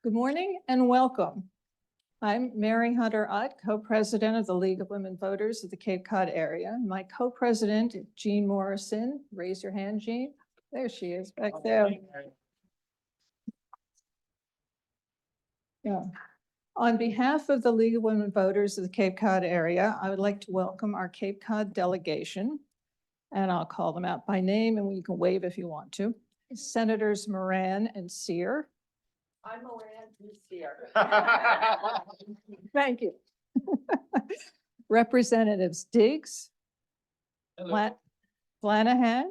Good morning and welcome. I'm Mary Hunter Ott, co-president of the League of Women Voters of the Cape Cod area. My co-president, Jean Morrison. Raise your hand, Jean. There she is back there. Yeah. On behalf of the League of Women Voters of the Cape Cod area, I would like to welcome our Cape Cod delegation, and I'll call them out by name and you can wave if you want to. Senators Moran and Sear. I'm Moran, who's here. Thank you. Representatives Diggs, Flanahan,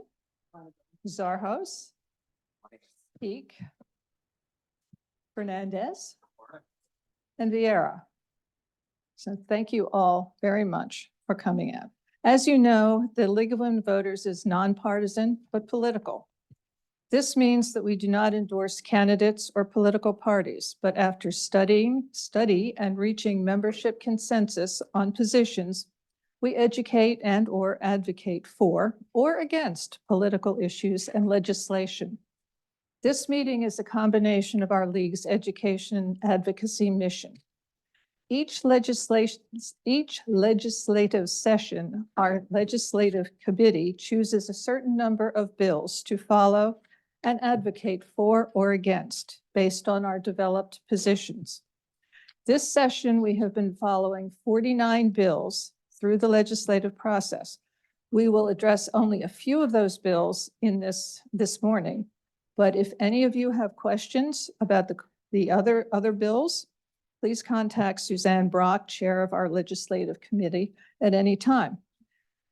Zarhos, Peak, Fernandez, and Vieira. So thank you all very much for coming out. As you know, the League of Women Voters is nonpartisan but political. This means that we do not endorse candidates or political parties, but after study and reaching membership consensus on positions, we educate and or advocate for or against political issues and legislation. This meeting is a combination of our League's education and advocacy mission. Each legislative session, our legislative committee chooses a certain number of bills to follow and advocate for or against based on our developed positions. This session, we have been following 49 bills through the legislative process. We will address only a few of those bills in this morning, but if any of you have questions about the other bills, please contact Suzanne Brock, chair of our legislative committee, at any time.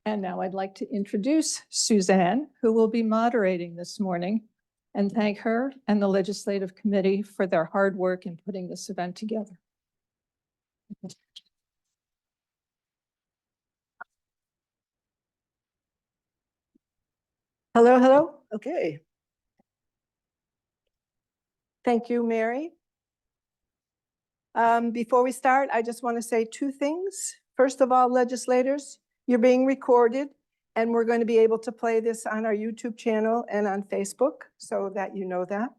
And now I'd like to introduce Suzanne, who will be moderating this morning, and thank her and the legislative committee for their hard work in putting this event together. Hello, hello. Okay. Thank you, Mary. Before we start, I just want to say two things. First of all, legislators, you're being recorded, and we're going to be able to play this on our YouTube channel and on Facebook so that you know that.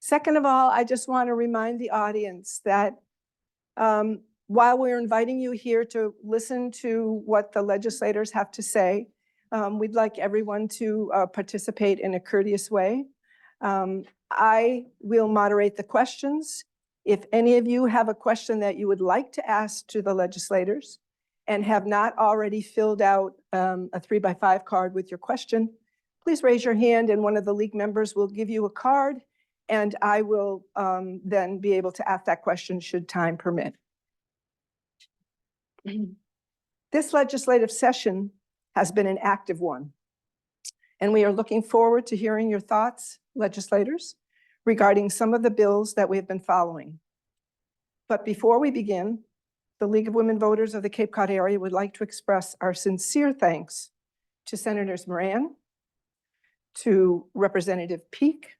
Second of all, I just want to remind the audience that while we're inviting you here to listen to what the legislators have to say, we'd like everyone to participate in a courteous way. I will moderate the questions. If any of you have a question that you would like to ask to the legislators and have not already filled out a 3x5 card with your question, please raise your hand and one of the League members will give you a card, and I will then be able to ask that question should time permit. This legislative session has been an active one, and we are looking forward to hearing your thoughts, legislators, regarding some of the bills that we have been following. But before we begin, the League of Women Voters of the Cape Cod area would like to express our sincere thanks to Senators Moran, to Representative Peak,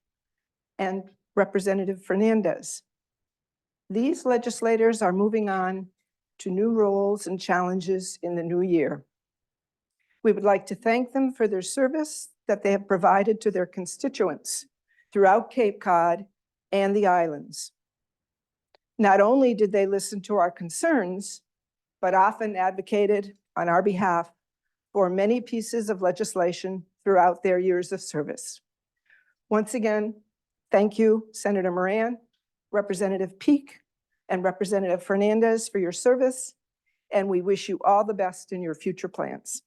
and Representative Fernandez. These legislators are moving on to new roles and challenges in the new year. We would like to thank them for their service that they have provided to their constituents throughout Cape Cod and the islands. Not only did they listen to our concerns, but often advocated on our behalf for many pieces of legislation throughout their years of service. Once again, thank you, Senator Moran, Representative Peak, and Representative Fernandez for your service, and we wish you all the best in your future plans.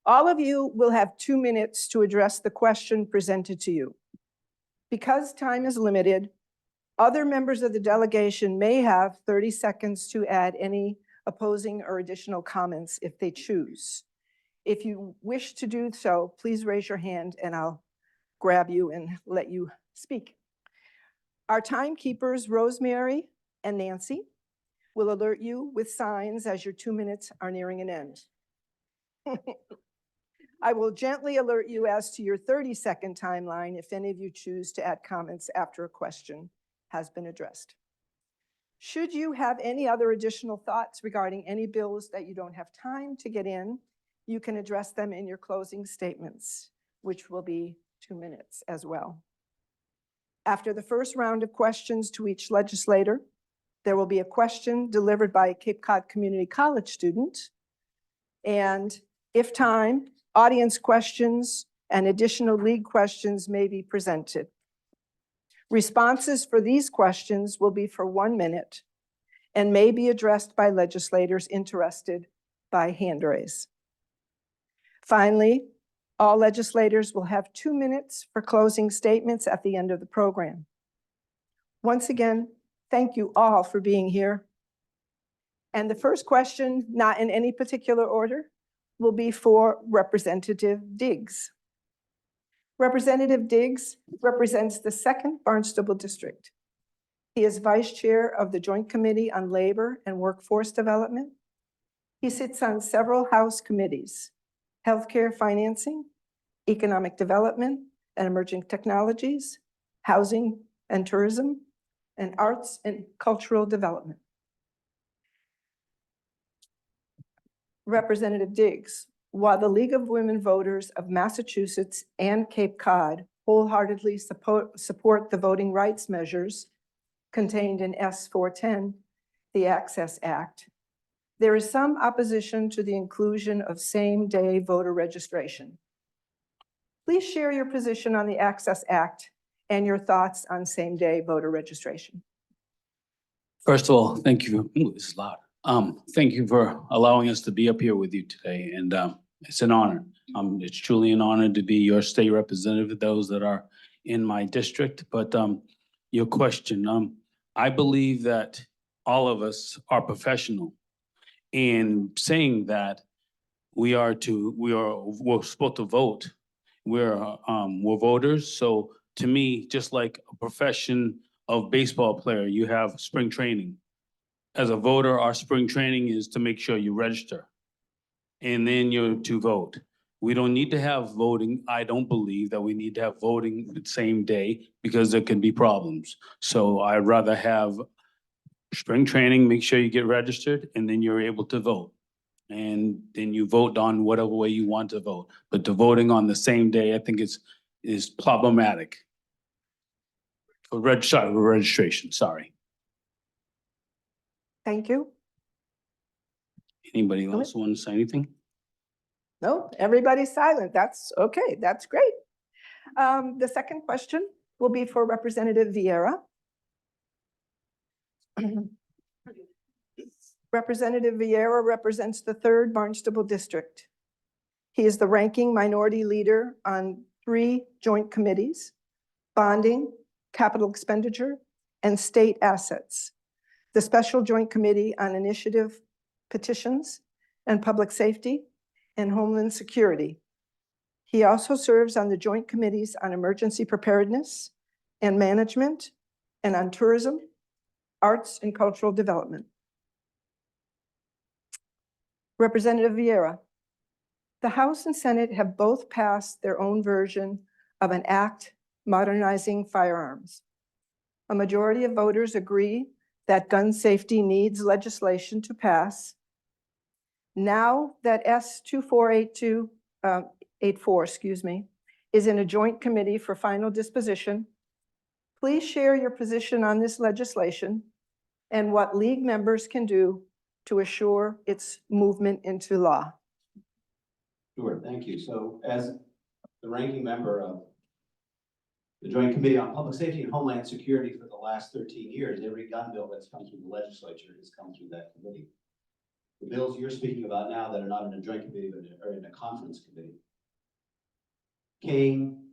All of you will have 2 minutes to address the question presented to you. Because time is limited, other members of the delegation may have 30 seconds to add any opposing or additional comments if they choose. If you wish to do so, please raise your hand and I'll grab you and let you speak. Our timekeepers, Rosemary and Nancy, will alert you with signs as your 2 minutes are nearing an end. I will gently alert you as to your 30-second timeline if any of you choose to add comments after a question has been addressed. Should you have any other additional thoughts regarding any bills that you don't have time to get in, you can address them in your closing statements, which will be 2 minutes as well. After the first round of questions to each legislator, there will be a question delivered by a Cape Cod Community College student. And if time, audience questions and additional league questions may be presented. Responses for these questions will be for 1 minute and may be addressed by legislators interested by hand raise. Finally, all legislators will have 2 minutes for closing statements at the end of the program. Once again, thank you all for being here. And the first question, not in any particular order, will be for Representative Diggs. Representative Diggs represents the 2nd Barnstable District. He is Vice Chair of the Joint Committee on Labor and Workforce Development. He sits on several House committees: Healthcare Financing, Economic Development and Emerging Technologies, Housing and Tourism, and Arts and Cultural Development. Representative Diggs, while the League of Women Voters of Massachusetts and Cape Cod wholeheartedly support the voting rights measures contained in S410, the Access Act, there is some opposition to the inclusion of same-day voter registration. Please share your position on the Access Act and your thoughts on same-day voter registration. First of all, thank you. Ooh, this is loud. Thank you for allowing us to be up here with you today, and it's an honor. It's truly an honor to be your state representative, those that are in my district. But your question, I believe that all of us are professional in saying that we're supposed to vote. We're voters. So to me, just like a profession of baseball player, you have spring training. As a voter, our spring training is to make sure you register and then you're to vote. We don't need to have voting. I don't believe that we need to have voting the same day because there can be problems. So I'd rather have spring training, make sure you get registered, and then you're able to vote. And then you vote on whatever way you want to vote. But the voting on the same day, I think is problematic. For registration, sorry. Thank you. Anybody else want to say anything? No, everybody's silent. That's okay. That's great. The second question will be for Representative Vieira. Representative Vieira represents the 3rd Barnstable District. He is the ranking minority leader on 3 joint committees: bonding, capital expenditure, and state assets, the Special Joint Committee on Initiative Petitions and Public Safety and Homeland Security. He also serves on the Joint Committees on Emergency Preparedness and Management and on Tourism, Arts and Cultural Development. Representative Vieira, the House and Senate have both passed their own version of an act modernizing firearms. A majority of voters agree that gun safety needs legislation to pass. Now that S2482, 84, is in a joint committee for final disposition, please share your position on this legislation and what League members can do to assure its movement into law. Sure, thank you. So as the ranking member of the Joint Committee on Public Safety and Homeland Security for the last 13 years, every gun bill that's come through the legislature has come through that committee. The bills you're speaking about now that are not in a joint committee but are in a conference committee came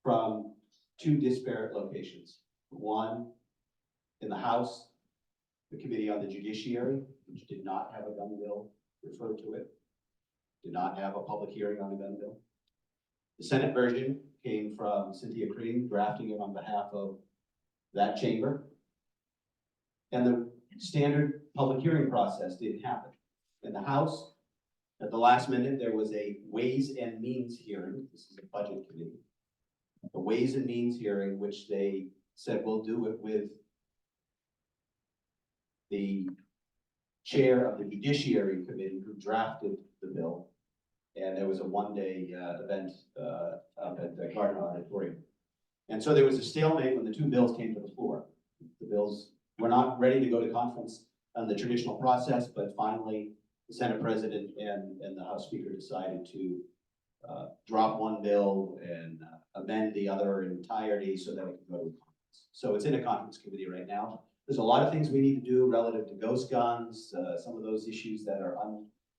from 2 disparate locations. One, in the House, the Committee on the Judiciary, which did not have a gun bill referred to it, did not have a public hearing on a gun bill. The Senate version came from Cynthia Cream, drafting it on behalf of that chamber. And the standard public hearing process didn't happen. In the House, at the last minute, there was a Ways and Means hearing. This is a budget committee. A Ways and Means hearing, which they said, we'll do it with the chair of the Judiciary Committee who drafted the bill. And there was a one-day event up at the Garden Auditorium. And so there was a stalemate when the two bills came to the floor. The bills were not ready to go to conference on the traditional process, but finally the Senate President and the House Speaker decided to drop one bill and amend the other in entirety so that it could go to conference. So it's in a conference committee right now. There's a lot of things we need to do relative to ghost guns, some of those issues that are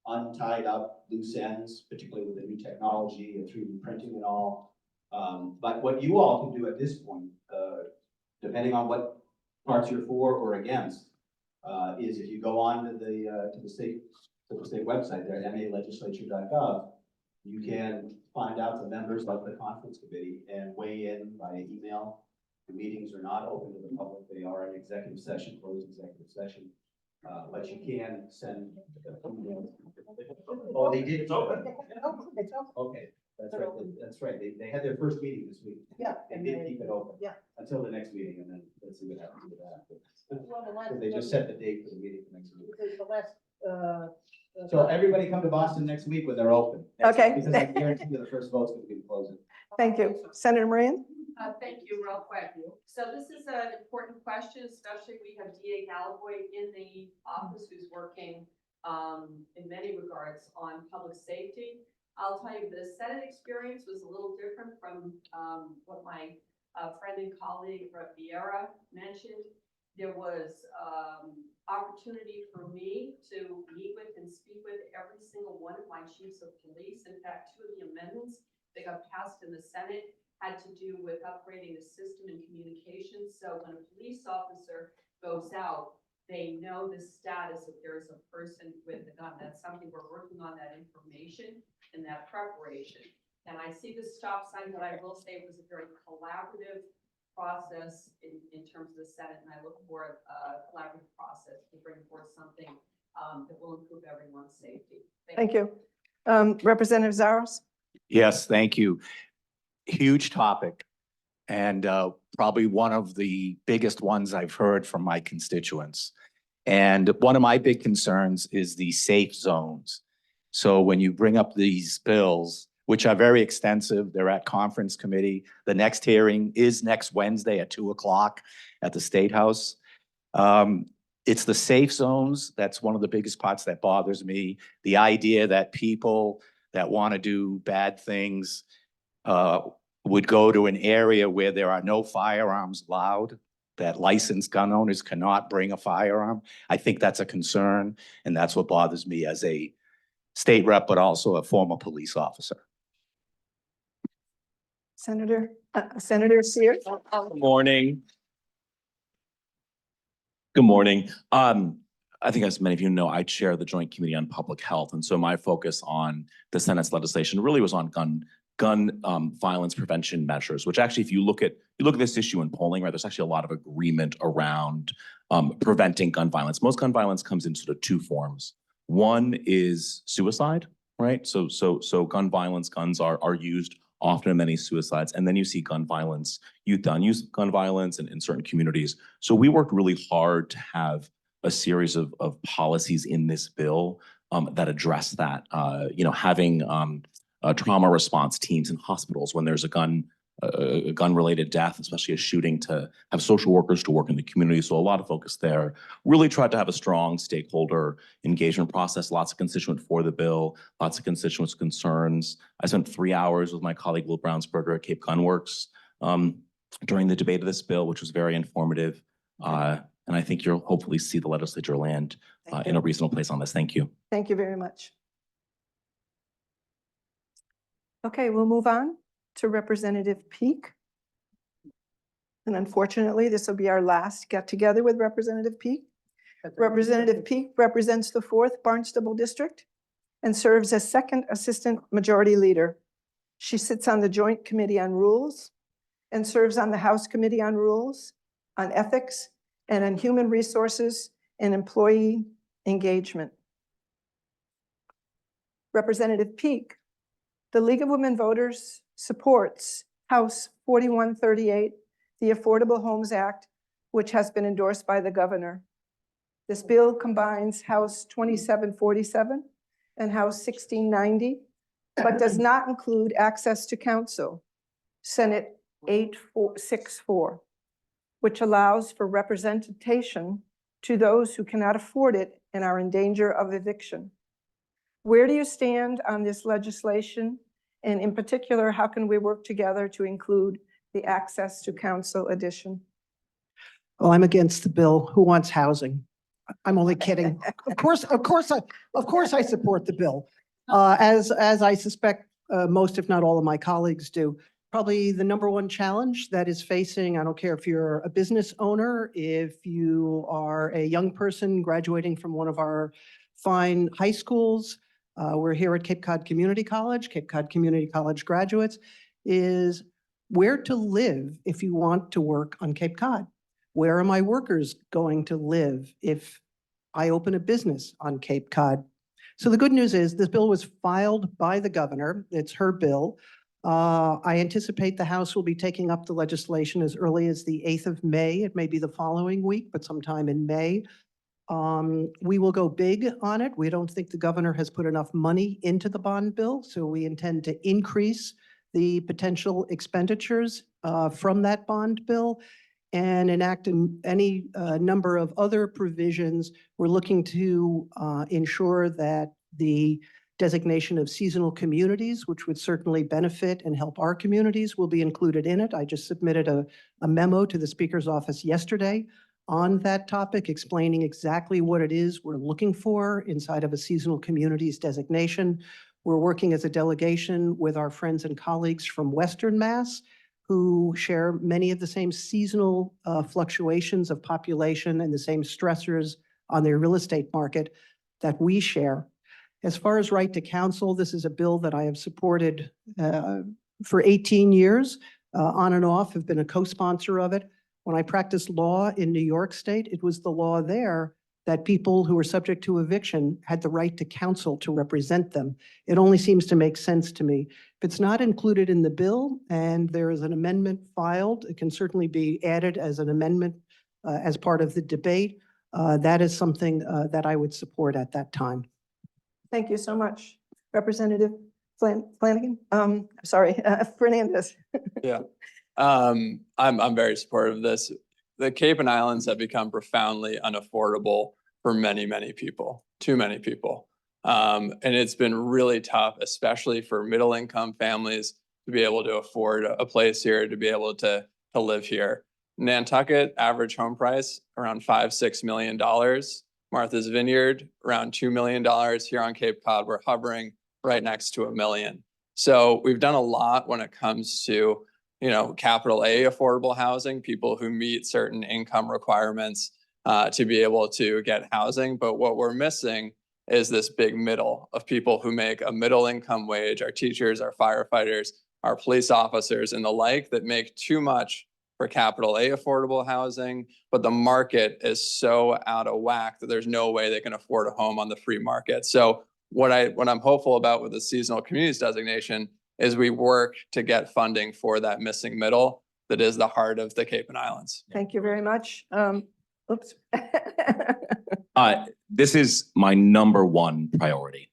untied up, loose ends, particularly with the new technology and 3D printing and all. But what you all can do at this point, depending on what parts you're for or against, is if you go on to the state website there, malegislature.gov, you can find out the members of the conference committee and weigh in by email. The meetings are not open to the public. They are an executive session, closed executive session. But you can send emails. Oh, they did. Okay, that's right. That's right. They had their first meeting this week. Yeah. They did keep it open. Yeah. Until the next meeting, and then let's see what happens with that. Well, the last Because they just set the date for the meeting for next week. because the last, So everybody come to Boston next week when they're open. Okay. Because I guarantee you the first vote's going to be closing. Thank you. Senator Moran? Thank you, real quick. So this is an important question, especially we have DA Galloway in the office who's working in many regards on public safety. I'll tell you, the Senate experience was a little different from what my friend and colleague Brett Vieira mentioned. There was opportunity for me to meet with and speak with every single one of my chiefs of police. In fact, two of the amendments that got passed in the Senate had to do with upgrading the system and communications. So when a police officer goes out, they know the status if there's a person with a gun. That's something we're working on, that information and that preparation. And I see the stop sign, but I will say it was a very collaborative process in terms of the Senate, and I look for a collaborative process to bring forth something that will improve everyone's safety. Thank you. Representative Zaros? Yes, thank you. Huge topic, and probably one of the biggest ones I've heard from my constituents. And one of my big concerns is the safe zones. So when you bring up these bills, which are very extensive, they're at conference committee. The next hearing is next Wednesday at 2 o'clock at the State House. It's the safe zones. That's one of the biggest parts that bothers me. The idea that people that want to do bad things would go to an area where there are no firearms allowed, that licensed gun owners cannot bring a firearm. I think that's a concern, and that's what bothers me as a state rep, but also a former police officer. Senator Sears? Good morning. Good morning. I think as many of you know, I chair the Joint Committee on Public Health. And so my focus on the Senate's legislation really was on gun violence prevention measures, which actually, if you look at this issue in polling, right, there's actually a lot of agreement around preventing gun violence. Most gun violence comes in sort of two forms. One is suicide, right? So gun violence, guns are used often in many suicides. And then you see gun violence, youth on youth gun violence in certain communities. So we worked really hard to have a series of policies in this bill that address that. Having trauma response teams in hospitals when there's a gun-related death, especially a shooting, to have social workers to work in the community. So a lot of focus there. Really tried to have a strong stakeholder engagement process, lots of constituents for the bill, lots of constituents' concerns. I spent 3 hours with my colleague Will Brownsberger at Cape Gunworks during the debate of this bill, which was very informative. And I think you'll hopefully see the legislature land in a reasonable place on this. Thank you. Thank you very much. Okay, we'll move on to Representative Peak. And unfortunately, this will be our last get together with Representative Peak. Representative Peak represents the 4th Barnstable District and serves as 2nd Assistant Majority Leader. She sits on the Joint Committee on Rules and serves on the House Committee on Rules, on Ethics, and on Human Resources and Employee Engagement. Representative Peak, the League of Women Voters supports House 4138, the Affordable Homes Act, which has been endorsed by the governor. This bill combines House 2747 and House 1690, but does not include access to counsel, Senate 8464, which allows for representation to those who cannot afford it and are in danger of eviction. Where do you stand on this legislation? And in particular, how can we work together to include the access to counsel addition? Well, I'm against the bill. Who wants housing? I'm only kidding. Of course, I support the bill. As I suspect most, if not all of my colleagues do. Probably the number one challenge that is facing, I don't care if you're a business owner, if you are a young person graduating from one of our fine high schools, we're here at Cape Cod Community College, Cape Cod Community College graduates, is where to live if you want to work on Cape Cod. Where are my workers going to live if I open a business on Cape Cod? So the good news is this bill was filed by the governor. It's her bill. I anticipate the House will be taking up the legislation as early as the 8th of May. It may be the following week, but sometime in May. We will go big on it. We don't think the governor has put enough money into the bond bill, so we intend to increase the potential expenditures from that bond bill and enact any number of other provisions. We're looking to ensure that the designation of seasonal communities, which would certainly benefit and help our communities, will be included in it. I just submitted a memo to the Speaker's office yesterday on that topic, explaining exactly what it is we're looking for inside of a seasonal communities designation. We're working as a delegation with our friends and colleagues from Western Mass, who share many of the same seasonal fluctuations of population and the same stressors on their real estate market that we share. As far as right to counsel, this is a bill that I have supported for 18 years, on and off, have been a co-sponsor of it. When I practiced law in New York State, it was the law there that people who were subject to eviction had the right to counsel to represent them. It only seems to make sense to me. If it's not included in the bill and there is an amendment filed, it can certainly be added as an amendment as part of the debate. That is something that I would support at that time. Thank you so much. Representative Flanagan, Fernandez. Yeah, I'm very supportive of this. The Cape and Islands have become profoundly unaffordable for many, many people, too many people. And it's been really tough, especially for middle income families, to be able to afford a place here, to be able to live here. Nantucket, average home price around $5-6 million. Martha's Vineyard, around $2 million. Here on Cape Cod, we're hovering right next to $1 million. So we've done a lot when it comes to, you know, capital A affordable housing, people who meet certain income requirements to be able to get housing. But what we're missing is this big middle of people who make a middle income wage, our teachers, our firefighters, our police officers and the like, that make too much for capital A affordable housing, but the market is so out of whack that there's no way they can afford a home on the free market. So what I'm hopeful about with the seasonal communities designation is we work to get funding for that missing middle that is the heart of the Cape and Islands. Thank you very much. Oops. This is my number one priority.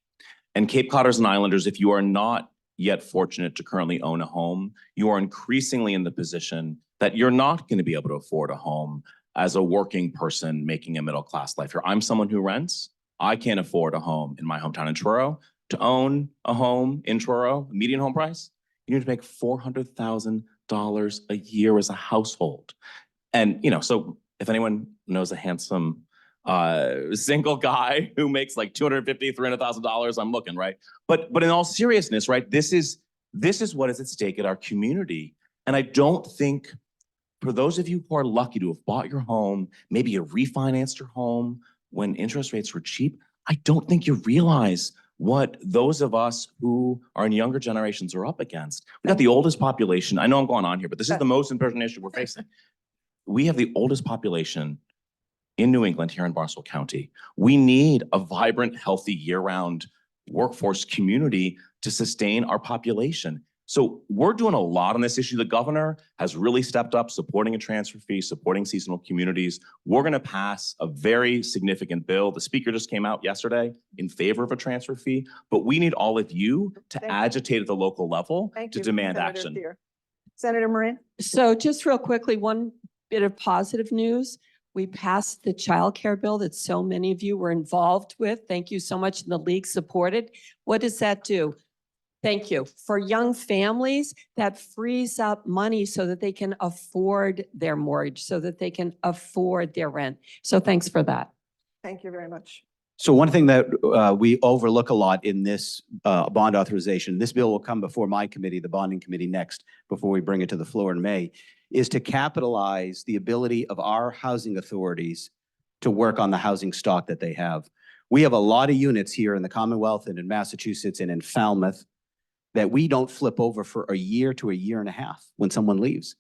And Cape Codders and Islanders, if you are not yet fortunate to currently own a home, you are increasingly in the position that you're not going to be able to afford a home as a working person making a middle class life here. I'm someone who rents. I can't afford a home in my hometown in Truro. To own a home in Truro, median home price, you need to make $400,000 a year as a household. And, you know, so if anyone knows a handsome single guy who makes like $250,000, $300,000, I'm looking, right? But in all seriousness, right, this is what is at stake at our community. And I don't think, for those of you who are lucky to have bought your home, maybe you refinanced your home when interest rates were cheap, I don't think you realize what those of us who are in younger generations are up against. We got the oldest population. I know I'm going on here, but this is the most important issue we're facing. We have the oldest population in New England here in Barnstable County. We need a vibrant, healthy, year-round workforce community to sustain our population. So we're doing a lot on this issue. The governor has really stepped up supporting a transfer fee, supporting seasonal communities. We're going to pass a very significant bill. The speaker just came out yesterday in favor of a transfer fee, but we need all of you to Thank you. agitate at the local level Thank to you, demand Senator action. Thier. Senator Moran? So just real quickly, one bit of positive news. We passed the childcare bill that so many of you were involved with. Thank you so much. The league supported. What does that do? Thank you. For young families, that frees up money so that they can afford their mortgage, so that they can afford their rent. So thanks for that. Thank you very much. So one thing that we overlook a lot in this bond authorization, this bill will come before my committee, the bonding committee next, before we bring it to the floor in May, is to capitalize the ability of our housing authorities to work on the housing stock that they have. We have a lot of units here in the Commonwealth and in Massachusetts and in Falmouth that we don't flip over for a year to a year and a half when someone leaves,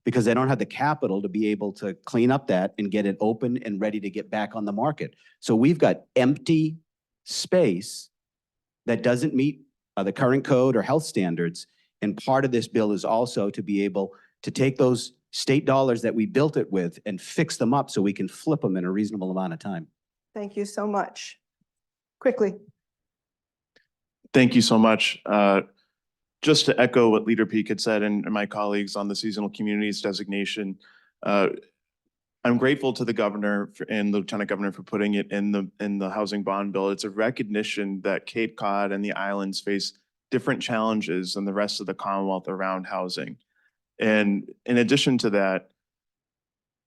because they don't have the capital to be able to clean up that and get it open and ready to get back on the market. So we've got empty space that doesn't meet the current code or health standards. And part of this bill is also to be able to take those state dollars that we built it with and fix them up so we can flip them in a reasonable amount of time. Thank you so much. Quickly. Thank you so much. Just to echo what Leader Peak had said and my colleagues on the seasonal communities designation, I'm grateful to the governor and lieutenant governor for putting it in the housing bond bill. It's a recognition that Cape Cod and the islands face different challenges than the rest of the Commonwealth around housing. And in addition to that,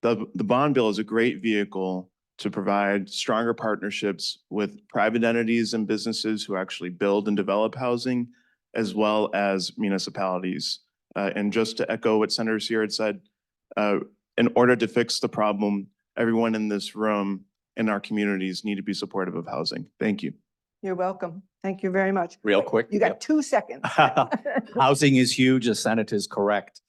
the bond bill is a great vehicle to provide stronger partnerships with private entities and businesses who actually build and develop housing, as well as municipalities. And just to echo what Senator Sear had said, in order to fix the problem, everyone in this room and our communities need to be supportive of housing. Thank you. You're welcome. Thank you very much. Real quick. You got 2 seconds. Housing is huge, the Senate is correct.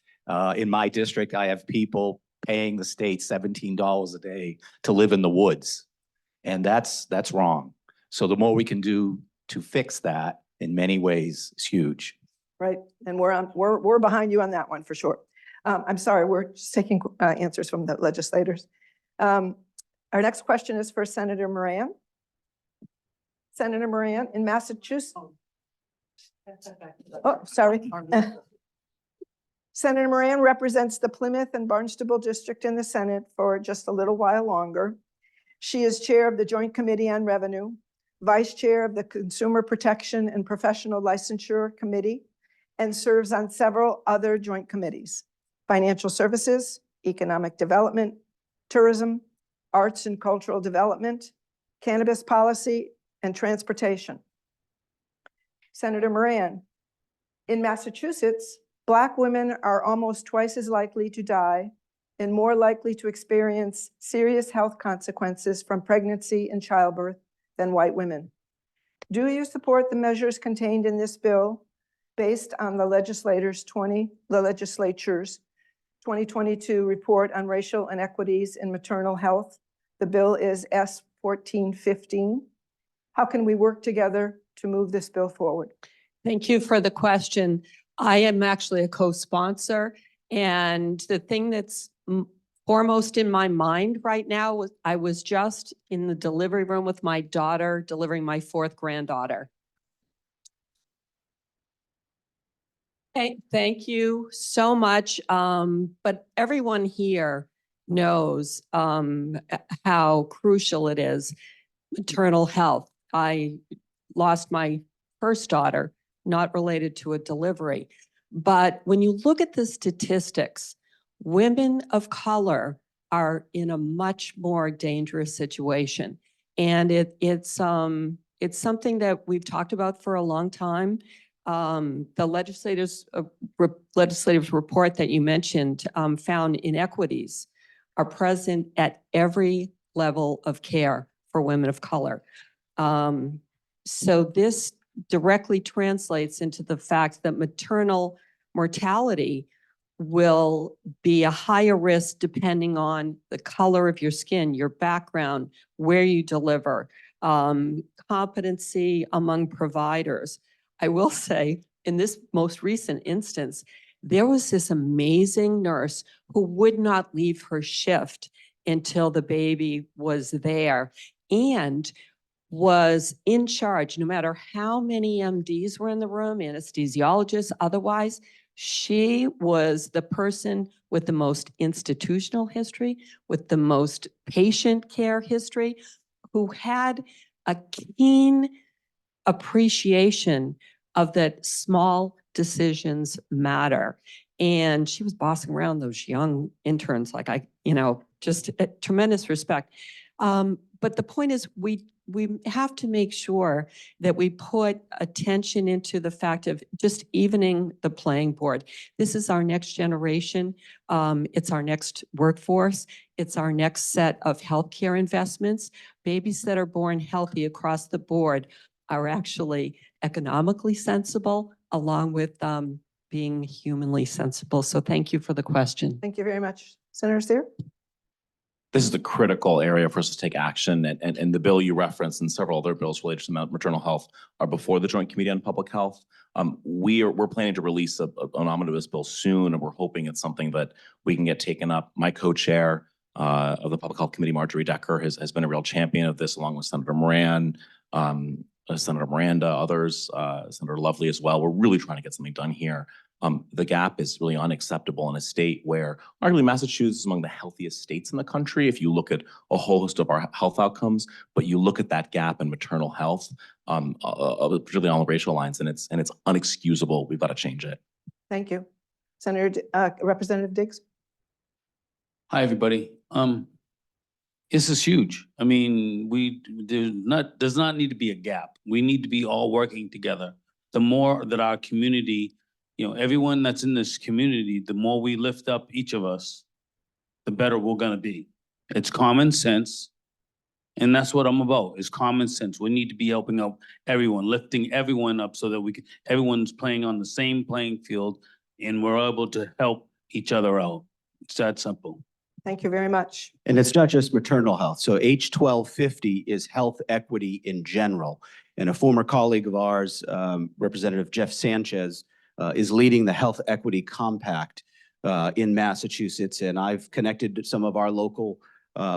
In my district, I have people paying the state $17 a day to live in the woods. And that's wrong. So the more we can do to fix that in many ways is huge. Right, and we're behind you on that one for sure. I'm sorry, we're just taking answers from the legislators. Our next question is for Senator Moran. Senator Moran, in Massachusetts. Oh, sorry. Senator Moran represents the Plymouth and Barnstable District in the Senate for just a little while longer. She is chair of the Joint Committee on Revenue, vice chair of the Consumer Protection and Professional Licensure Committee, and serves on several other joint committees: Financial Services, Economic Development, Tourism, Arts and Cultural Development, Cannabis Policy, and Transportation. Senator Moran, in Massachusetts, Black women are almost twice as likely to die and more likely to experience serious health consequences from pregnancy and childbirth than white women. Do you support the measures contained in this bill based on the legislature's 2022 report on racial inequities in maternal health? The bill is S 1415. How can we work together to move this bill forward? Thank you for the question. I am actually a co-sponsor, and the thing that's foremost in my mind right now was I was just in the delivery room with my daughter, delivering my 4th granddaughter. Thank you so much. But everyone here knows how crucial it is, maternal health. I lost my first daughter, not related to a delivery. But when you look at the statistics, women of color are in a much more dangerous situation. And it's something that we've talked about for a long time. The legislative report that you mentioned found inequities are present at every level of care for women of color. So this directly translates into the fact that maternal mortality will be a higher risk depending on the color of your skin, your background, where you deliver, competency among providers. I will say in this most recent instance, there was this amazing nurse who would not leave her shift until the baby was there and was in charge, no matter how many MDs were in the room, anesthesiologists, otherwise. She was the person with the most institutional history, with the most patient care history, who had a keen appreciation of that small decisions matter. And she was bossing around those young interns like just tremendous respect. But the point is, we have to make sure that we put attention into the fact of just evening the playing board. This is our next generation. It's our next workforce. It's our next set of healthcare investments. Babies that are born healthy across the board are actually economically sensible, along with being humanly sensible. So thank you for the question. Thank you very much. Senator Seer? This is the critical area for us to take action, and the bill you referenced and several other bills related to maternal health are before the Joint Committee on Public Health. We're planning to release an omnibus bill soon, and we're hoping it's something that we can get taken up. My co-chair of the Public Health Committee, Marjorie Decker, has been a real champion of this, along with Senator Moran, Senator Miranda, others, Senator Lovely as well. We're really trying to get something done here. The gap is really unacceptable in a state where arguably Massachusetts is among the healthiest states in the country if you look at a whole host of our health outcomes, but you look at that gap in maternal health, particularly on the racial lines, and it's unexcusable. We've got to change it. Thank you. Representative Diggs? Hi, everybody. This is huge. I mean, does not need to be a gap. We need to be all working together. The more that our community, everyone that's in this community, the more we lift up each of us, the better we're gonna be. It's common sense. And that's what I'm about, is common sense. We need to be helping out everyone, lifting everyone up so that everyone's playing on the same playing field and we're able to help each other out. It's that simple. Thank you very much. And it's not just maternal health. So H1250 is health equity in general. And a former colleague of ours, Representative Jeff Sanchez, is leading the Health Equity Compact in Massachusetts. And I've connected some of our local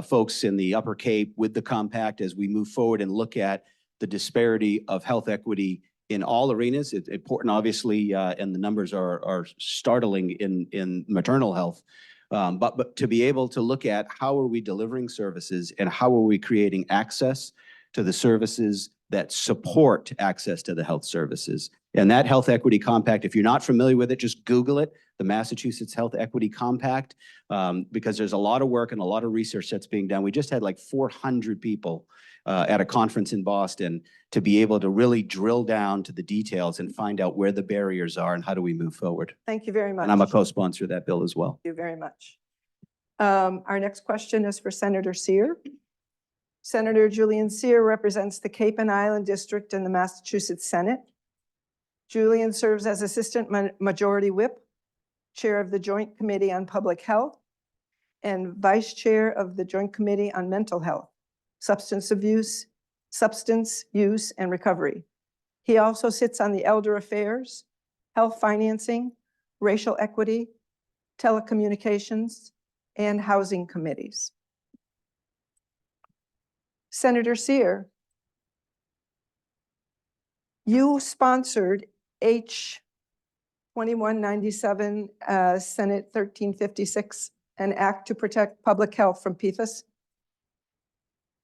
folks in the Upper Cape with the compact as we move forward and look at the disparity of health equity in all arenas. It's important, obviously, and the numbers are startling in maternal health. But to be able to look at how are we delivering services and how are we creating access to the services that support access to the health services. And that Health Equity Compact, if you're not familiar with it, just Google it, the Massachusetts Health Equity Compact, because there's a lot of work and a lot of research that's being done. We just had like 400 people at a conference in Boston to be able to really drill down to the details and find out where the barriers are and how do we move forward. Thank you very much. And I'm a co-sponsor of that bill as well. Thank you very much. Our next question is for Senator Seer. Senator Julian Seer represents the Cape and Island District in the Massachusetts Senate. Julian serves as Assistant Majority Whip, Chair of the Joint Committee on Public Health, and Vice Chair of the Joint Committee on Mental Health, Substance Use and Recovery. He also sits on the Elder Affairs, Health Financing, Racial Equity, Telecommunications, and Housing Committees. Senator Seer, you sponsored H 2197, Senate 1356, an act to protect public health from PFAS.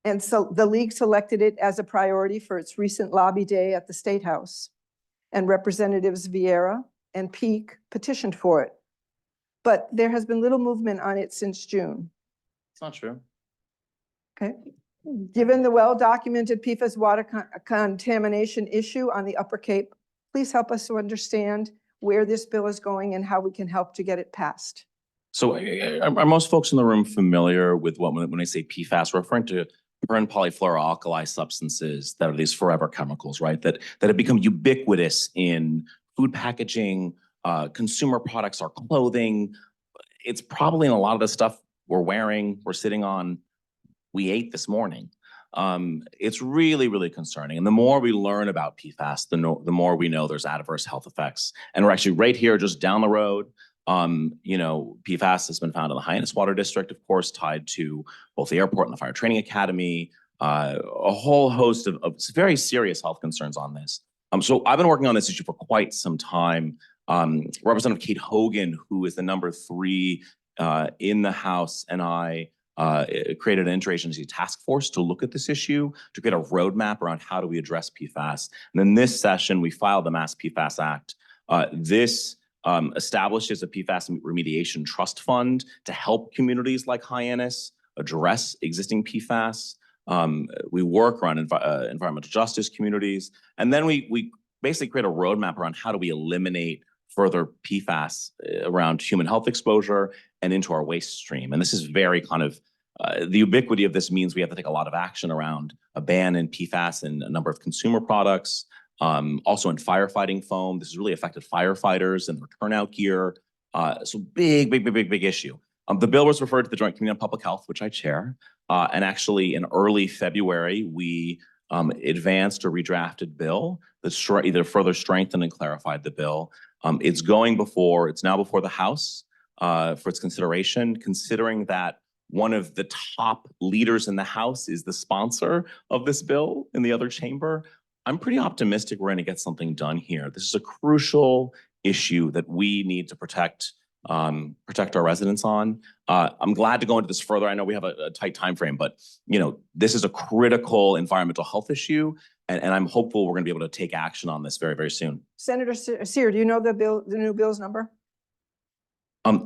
And so the league selected it as a priority for its recent lobby day at the State House. And Representatives Vieira and Peake petitioned for it. But there has been little movement on it since June. It's not true. Okay. Given the well-documented PFAS water contamination issue on the Upper Cape, please help us to understand where this bill is going and how we can help to get it passed. So are most folks in the room familiar with when I say PFAS, we're referring to per- polyfluoroalkyl substances that are these forever chemicals, right? That have become ubiquitous in food packaging, consumer products, our clothing. It's probably in a lot of the stuff we're wearing, we're sitting on, we ate this morning. It's really, really concerning. And the more we learn about PFAS, the more we know there's adverse health effects. And we're actually right here, just down the road. PFAS has been found in the Hyannis Water District, of course, tied to both the airport and the Fire Training Academy. A whole host of very serious health concerns on this. So I've been working on this issue for quite some time. Representative Kate Hogan, who is the number 3 in the House, and I created an interagency task force to look at this issue, to create a roadmap around how do we address PFAS. And then this session, we filed the Mass PFAS Act. This establishes a PFAS remediation trust fund to help communities like Hyannis address existing PFAS. We work around environmental justice communities. And then we basically create a roadmap around how do we eliminate further PFAS around human health exposure and into our waste stream. And this is very kind of, the ubiquity of this means we have to take a lot of action around a ban in PFAS in a number of consumer products, also in firefighting foam. This has really affected firefighters and their turnout gear. So big issue. The bill was referred to the Joint Committee on Public Health, which I chair. And actually in early February, we advanced a redrafted bill that either further strengthened and clarified the bill. It's now before the House for its consideration, considering that one of the top leaders in the House is the sponsor of this bill in the other chamber. I'm pretty optimistic we're going to get something done here. This is a crucial issue that we need to protect our residents on. I'm glad to go into this further. I know we have a tight time frame, but this is a critical environmental health issue, and I'm hopeful we're going to be able to take action on this very, very soon. Senator Sear, do you know the new bill's number?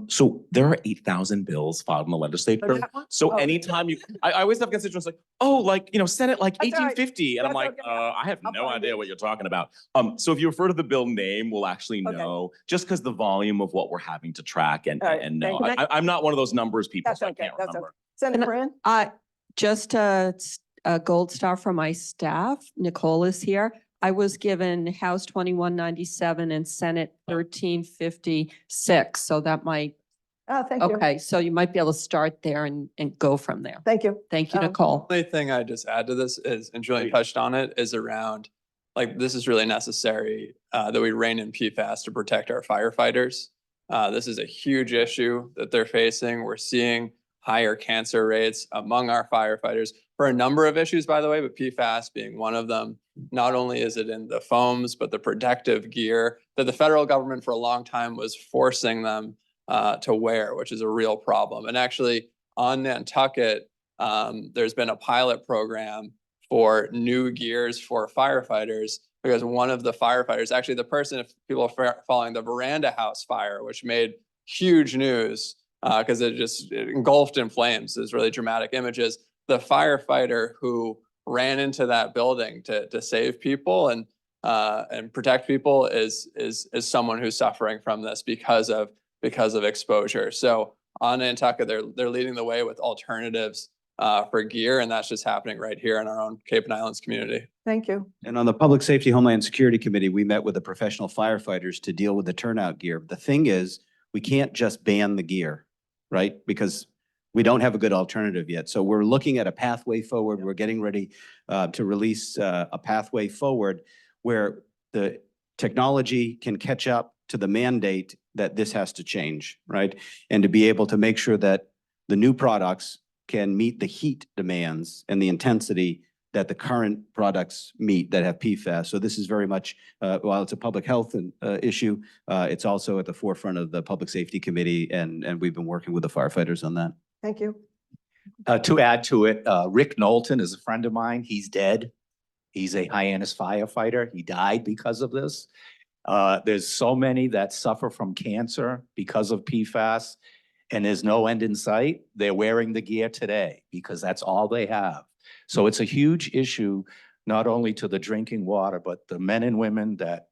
So there are 8,000 bills filed in the legislature. So Oh. anytime I always have constituents like, oh, Senate like That's all right. 1850. And I'm That's like, okay. I have I'll no find idea it. what you're talking about. So if you refer to the bill name, we'll actually Okay. know, just because the volume of what we're having to track and All right, know. thank you. I'm not one of those numbers people, That's so I okay, can't that's remember. Senator Moran? Just a gold star for my staff. Nicole is here. I was given House 2197 and Senate 1356. So that might, Oh, thank you. okay, so you might be able to start there and go from there. Thank you. Thank you, Um, Nicole. Only thing I just add to this is, and Julian touched on it, is around, this is really necessary that we rein in PFAS to protect our firefighters. This is a huge issue that they're facing. We're seeing higher cancer rates among our firefighters for a number of issues, by the way, but PFAS being one of them. Not only is it in the foams, but the protective gear that the federal government for a long time was forcing them to wear, which is a real problem. And actually on Nantucket, there's been a pilot program for new gears for firefighters, because one of the firefighters, actually the person, if people are following the Veranda House fire, which made huge news because it engulfed in flames. There's really dramatic images. The firefighter who ran into that building to save people and protect people is someone who's suffering from this because of exposure. So on Nantucket, they're leading the way with alternatives for gear, and that's just happening right here in our own Cape and Islands community. Thank you. And on the Public Safety Homeland Security Committee, we met with the professional firefighters to deal with the turnout gear. The thing is, we can't just ban the gear, right? Because we don't have a good alternative yet. So we're looking at a pathway forward. We're getting ready to release a pathway forward where the technology can catch up to the mandate that this has to change, right? And to be able to make sure that the new products can meet the heat demands and the intensity that the current products meet that have PFAS. So this is very much, while it's a public health issue, it's also at the forefront of the Public Safety Committee, and we've been working with the firefighters on that. Thank you. To add to it, Rick Knowlton is a friend of mine. He's dead. He's a Hyannis firefighter. He died because of this. There's so many that suffer from cancer because of PFAS, and there's no end in sight. They're wearing the gear today because that's all they have. So it's a huge issue, not only to the drinking water, but the men and women that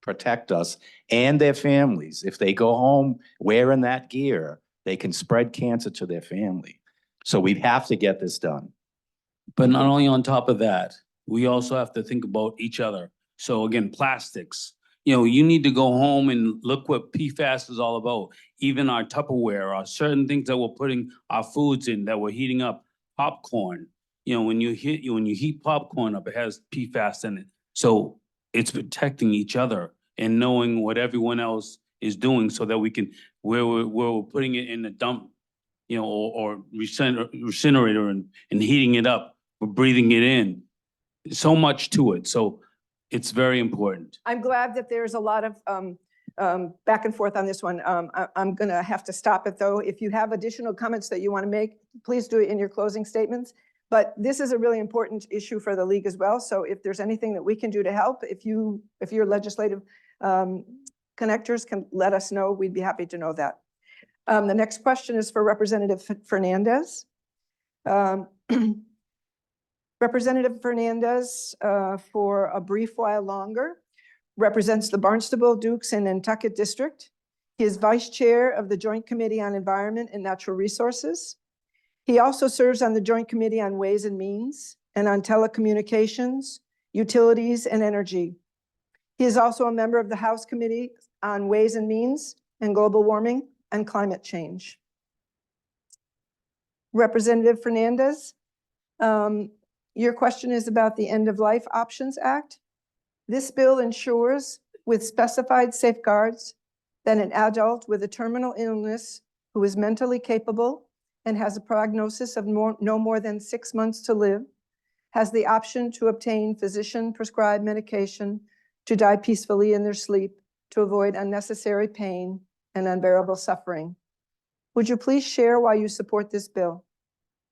protect us and their families. If they go home wearing that gear, they can spread cancer to their family. So we have to get this done. But not only on top of that, we also have to think about each other. So again, plastics. You need to go home and look what PFAS is all about. Even our Tupperware, or certain things that we're putting our foods in, that we're heating up, popcorn. you know, when you heat popcorn up, it has PFAS in it. So it's protecting each other and knowing what everyone else is doing so that we can, where we're putting it in the dump, you know, or incinerator and heating it up, we're breathing it in. So much to it. So it's very important. I'm glad that there's a lot of back and forth on this one. I'm going to have to stop it, though. If you have additional comments that you want to make, please do it in your closing statements. But this is a really important issue for the league as well. So if there's anything that we can do to help, if your legislative connectors can let us know, we'd be happy to know that. The next question is for Representative Fernandez. Representative Fernandez, for a brief while longer, represents the Barnstable, Dukes, and Nantucket District. He is Vice Chair of the Joint Committee on Environment and Natural Resources. He also serves on the Joint Committee on Ways and Means and on Telecommunications, Utilities, and Energy. He is also a member of the House Committee on Ways and Means and Global Warming and Climate Change. Representative Fernandez, your question is about the End of Life Options Act. This bill ensures, with specified safeguards, that an adult with a terminal illness who is mentally capable and has a prognosis of no more than 6 months to live has the option to obtain physician-prescribed medication to die peacefully in their sleep to avoid unnecessary pain and unbearable suffering. Would you please share why you support this bill?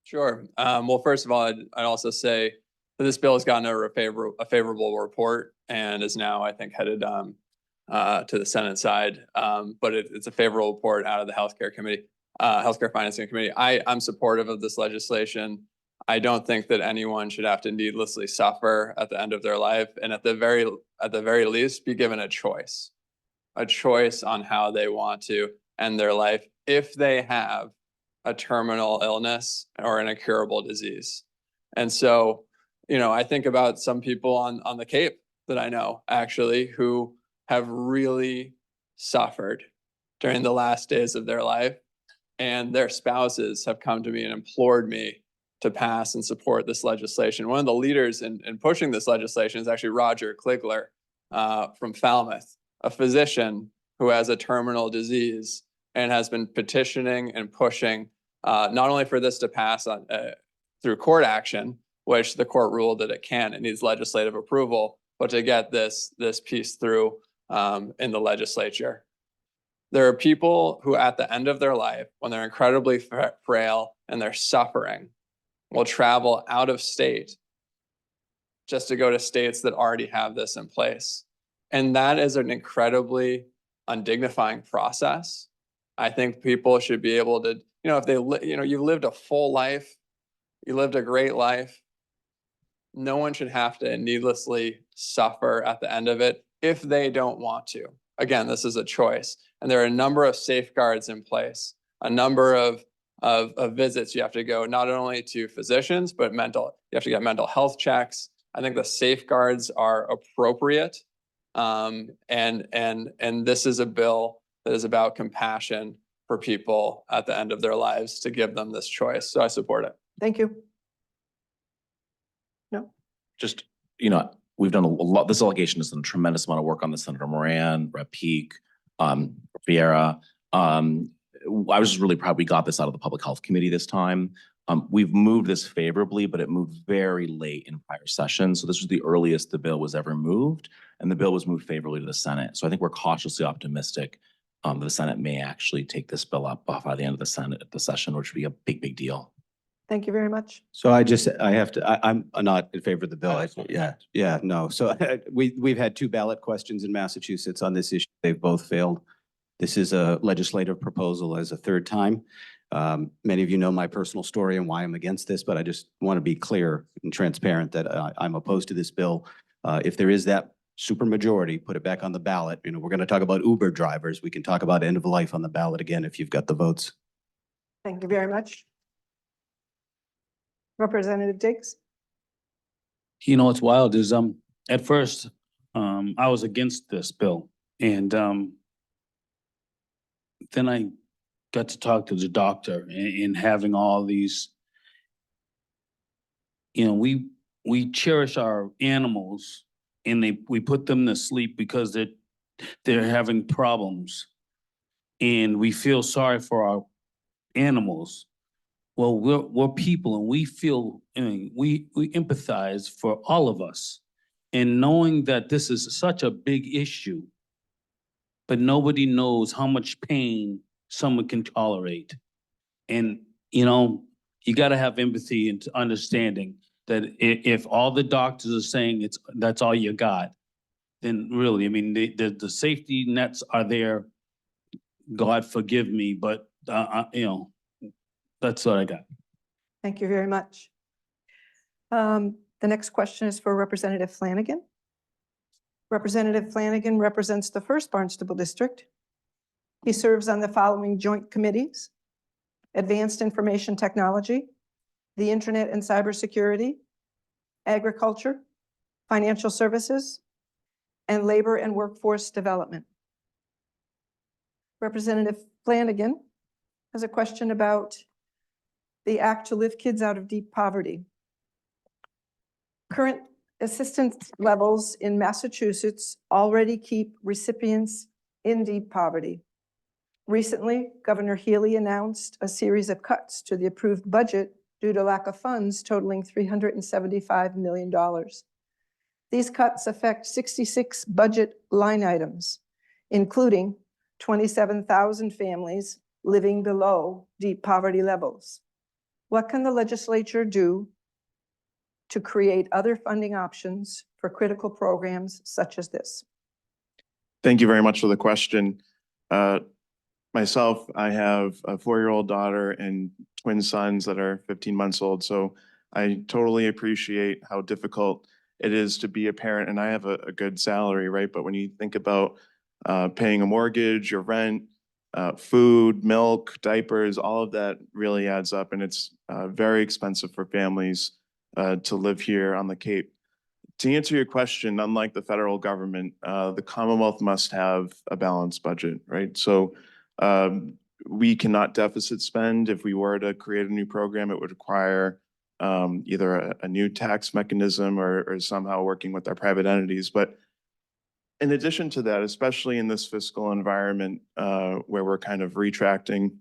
Sure. Well, first of all, I'd also say that this bill has gotten a favorable report and is now, I think, headed to the Senate side. But it's a favorable report out of the Healthcare Committee, Healthcare Financing Committee. I'm supportive of this legislation. I don't think that anyone should have to needlessly suffer at the end of their life, and at the very least, be given a choice on how they want to end their life if they have a terminal illness or an incurable disease. And so, you know, I think about some people on the Cape that I know actually who have really suffered during the last days of their life, and their spouses have come to me and implored me to pass and support this legislation. One of the leaders in pushing this legislation is actually Roger Kligler from Falmouth, a physician who has a terminal disease and has been petitioning and pushing not only for this to pass on, through court action, which the court ruled that it can, it needs legislative approval, but to get this piece through in the legislature. There are people who at the end of their life, when they're incredibly frail and they're suffering, will travel out of state just to go to states that already have this in place. And that is an incredibly undignifying process. I think people should be able to, you know, if they, you've lived a full life, you lived a great life. No one should have to needlessly suffer at the end of it if they don't want to. Again, this is a choice. And there are a number of safeguards in place, a number of visits you have to go, not only to physicians, but you have to get mental health checks. I think the safeguards are appropriate. And this is a bill that is about compassion for people at the end of their lives to give them this choice. So I support it. Thank you. Just, you know, we've done a lot, this delegation has done a tremendous amount of work on this. Senator Moran, Rep. Peake, Vieira. I was just really proud we got this out of the Public Health Committee this time. We've moved this favorably, but it moved very late in prior sessions. So this was the earliest the bill was ever moved, and the bill was moved favorably to the Senate. So I think we're cautiously optimistic that the Senate may actually take this bill up by the end of the session, which would be a big deal. Thank you very much. So I'm not in favor of the bill. No. So we've had 2 ballot questions in Massachusetts on this issue. They've both failed. This is a legislative proposal as a 3rd time. Many of you know my personal story and why I'm against this, but I just want to be clear and transparent that I'm opposed to this bill. If there is that supermajority, put it back on the ballot. You know, we're going to talk about Uber drivers. We can talk about end of life on the ballot again if you've got the votes. Thank you very much. Representative Diggs. You know, what's wild is at first I was against this bill, and then I got to talk to the doctor and having all these you know, we cherish our animals and we put them to sleep because they're having problems. And we feel sorry for our animals. Well, we're people and we feel, I mean, we empathize for all of us. And knowing that this is such a big issue, but nobody knows how much pain someone can tolerate. And, you know, you gotta have empathy and understanding that if all the doctors are saying that's all you got, then really, I mean, the safety nets are there. God forgive me, but, you know, that's what I got. Thank you very much. The next question is for Representative Flanagan. Representative Flanagan represents the 1st Barnstable District. He serves on the following joint committees: Advanced Information Technology, the Internet and Cybersecurity, Agriculture, Financial Services, and Labor and Workforce Development. Representative Flanagan has a question about the Act to Lift Kids Out of Deep Poverty. Current assistance levels in Massachusetts already keep recipients in deep poverty. Recently, Governor Healy announced a series of cuts to the approved budget due to lack of funds totaling $375 million. These cuts affect 66 budget line items, including 27,000 families living below deep poverty levels. What can the legislature do to create other funding options for critical programs such as this? Thank you very much for the question. Myself, I have a 4-year-old daughter and twin sons that are 15 months old. So I totally appreciate how difficult it is to be a parent, and I have a good salary, right? But when you think about paying a mortgage, your rent, food, milk, diapers, all of that really adds up, and it's very expensive for families to live here on the Cape. To answer your question, unlike the federal government, the Commonwealth must have a balanced budget, right? So we cannot deficit spend. If we were to create a new program, it would require either a new tax mechanism or somehow working with our private entities. But in addition to that, especially in this fiscal environment where we're kind of retracting,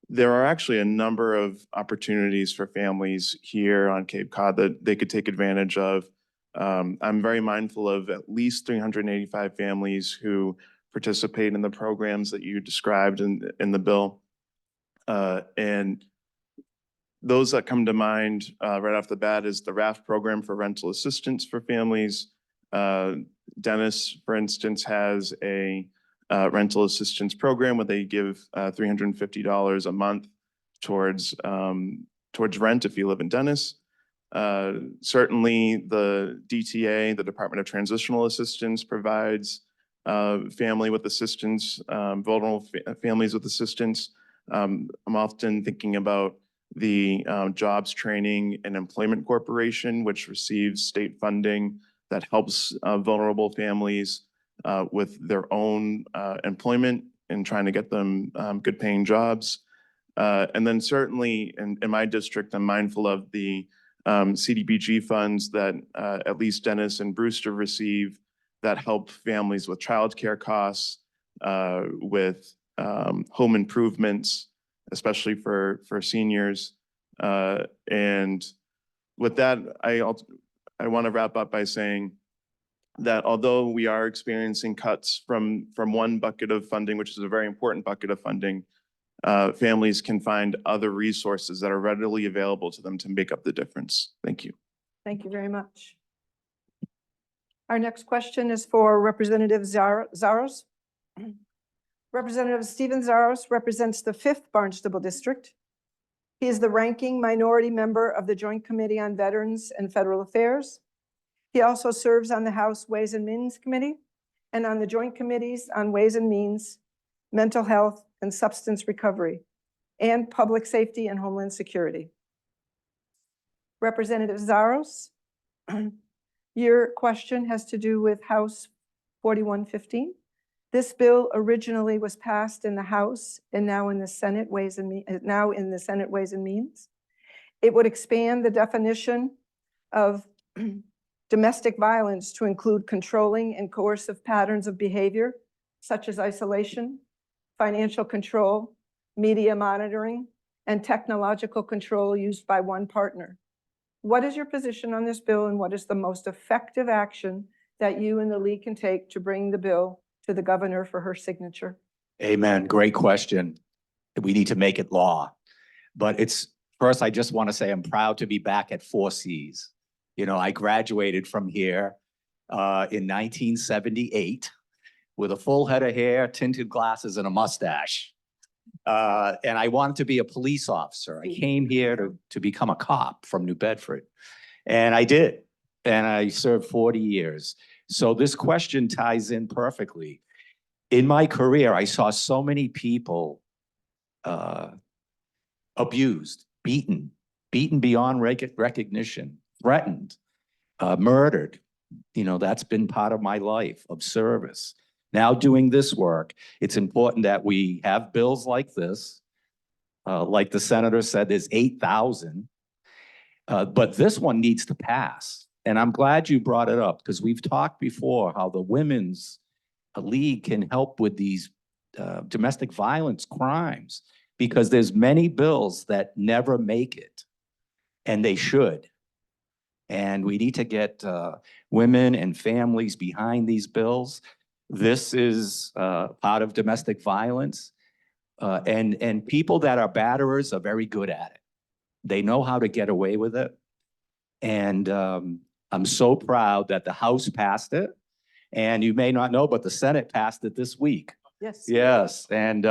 there are actually a number of opportunities for families here on Cape Cod that they could take advantage of. I'm very mindful of at least 385 families who participate in the programs that you described in the bill. And those that come to mind right off the bat is the RAFT program for rental assistance for families. Dennis, for instance, has a rental assistance program where they give $350 a month towards rent if you live in Dennis. Certainly the DTA, the Department of Transitional Assistance, provides family with assistance, vulnerable families with assistance. I'm often thinking about the Jobs Training and Employment Corporation, which receives state funding that helps vulnerable families with their own employment and trying to get them good paying jobs. And then certainly in my district, I'm mindful of the CDBG funds that at least Dennis and Brewster receive that help families with childcare costs, with home improvements, especially for seniors. And with that, I want to wrap up by saying that although we are experiencing cuts from one bucket of funding, which is a very important bucket of funding, families can find other resources that are readily available to them to make up the difference. Thank you. Thank you very much. Our next question is for Representative Zaros. Representative Stephen Zaros represents the 5th Barnstable District. He is the ranking minority member of the Joint Committee on Veterans and Federal Affairs. He also serves on the House Ways and Means Committee and on the Joint Committees on Ways and Means, Mental Health and Substance Recovery, and Public Safety and Homeland Security. Representative Zaros, your question has to do with House 4115. This bill originally was passed in the House and now in the Senate Ways and Means. It would expand the definition of domestic violence to include controlling and coercive patterns of behavior, such as isolation, financial control, media monitoring, and technological control used by one partner. What is your position on this bill, and what is the most effective action that you and the league can take to bring the bill to the governor for her signature? Amen. Great question. We need to make it law. But first, I just want to say I'm proud to be back at 4Cs. You know, I graduated from here in 1978 with a full head of hair, tinted glasses, and a mustache. And I wanted to be a police officer. I came here to become a cop from New Bedford. And I did. And I served 40 years. So this question ties in perfectly. In my career, I saw so many people abused, beaten beyond recognition, threatened, murdered. You know, that's been part of my life of service. Now doing this work, it's important that we have bills like this. Like the senator said, there's 8,000. But this one needs to pass. And I'm glad you brought it up because we've talked before how the Women's League can help with these domestic violence crimes because there's many bills that never make it, and they should. And we need to get women and families behind these bills. This is part of domestic violence. And people that are batterers are very good at it. They know how to get away with it. And I'm so proud that the House passed it. And you may not know, but the Senate passed it this week. Yes. Yes, and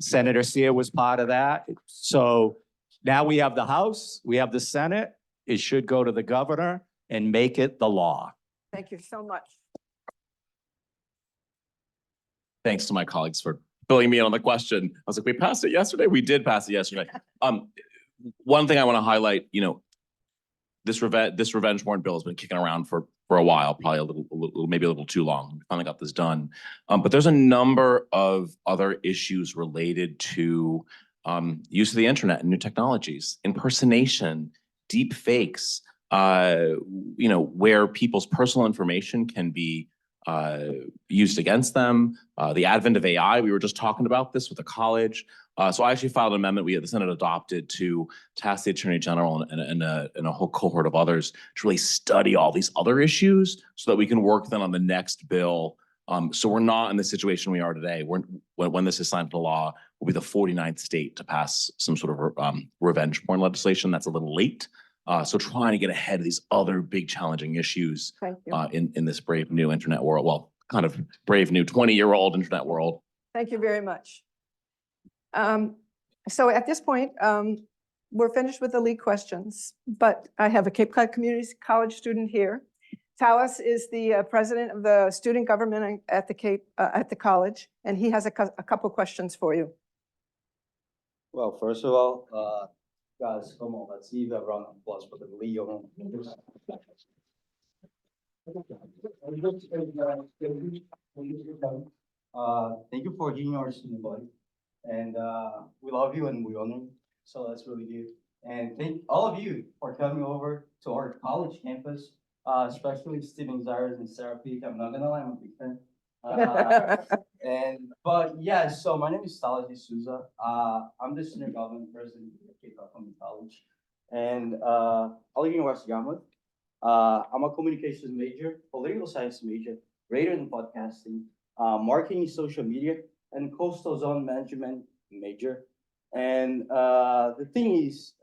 Senator Sear was part of that. So now we have the House, we have the Senate. It should go to the governor and make it the law. Thank you so much. Thanks to my colleagues for filling me in on the question. I was like, we passed it yesterday? We did pass it yesterday. One thing I want to highlight, you know, this revenge porn bill has been kicking around for a while, probably maybe a little too long. We finally got this done. But there's a number of other issues related to use of the internet and new technologies, impersonation, deep fakes, you know, where people's personal information can be used against them. The advent of AI, we were just talking about this with the college. So I actually filed an amendment the Senate adopted to task the Attorney General and a whole cohort of others to really study all these other issues so that we can work then on the next bill. So we're not in the situation we are today. When this is signed into law, we'll be the 49th state to pass some sort of revenge porn legislation. That's a little late. So trying to get ahead of these other big challenging issues in this brave new internet world. Well, kind of brave new 20-year-old internet world. Thank you very much. So at this point, we're finished with the league questions, but I have a Cape Cod Community College student here. Talis is the president of the student government at the college, and he has a couple questions for you. Well, first of all, guys, come on, let's give a round of applause for the league. Thank you for being our student body, and we love you and we honor you, so that's really good. And thank all of you for coming over to our college campus, especially Steven Zires and Sarah Peak. I'm not gonna lie, I'm a big fan. But yeah, so my name is Talis D'Souza. I'm the student government president at Cape Cod Community College, and I live in West Yarmouth. I'm a communications major, political science major, radio and podcasting, marketing, social media, and coastal zone management major. And the thing is,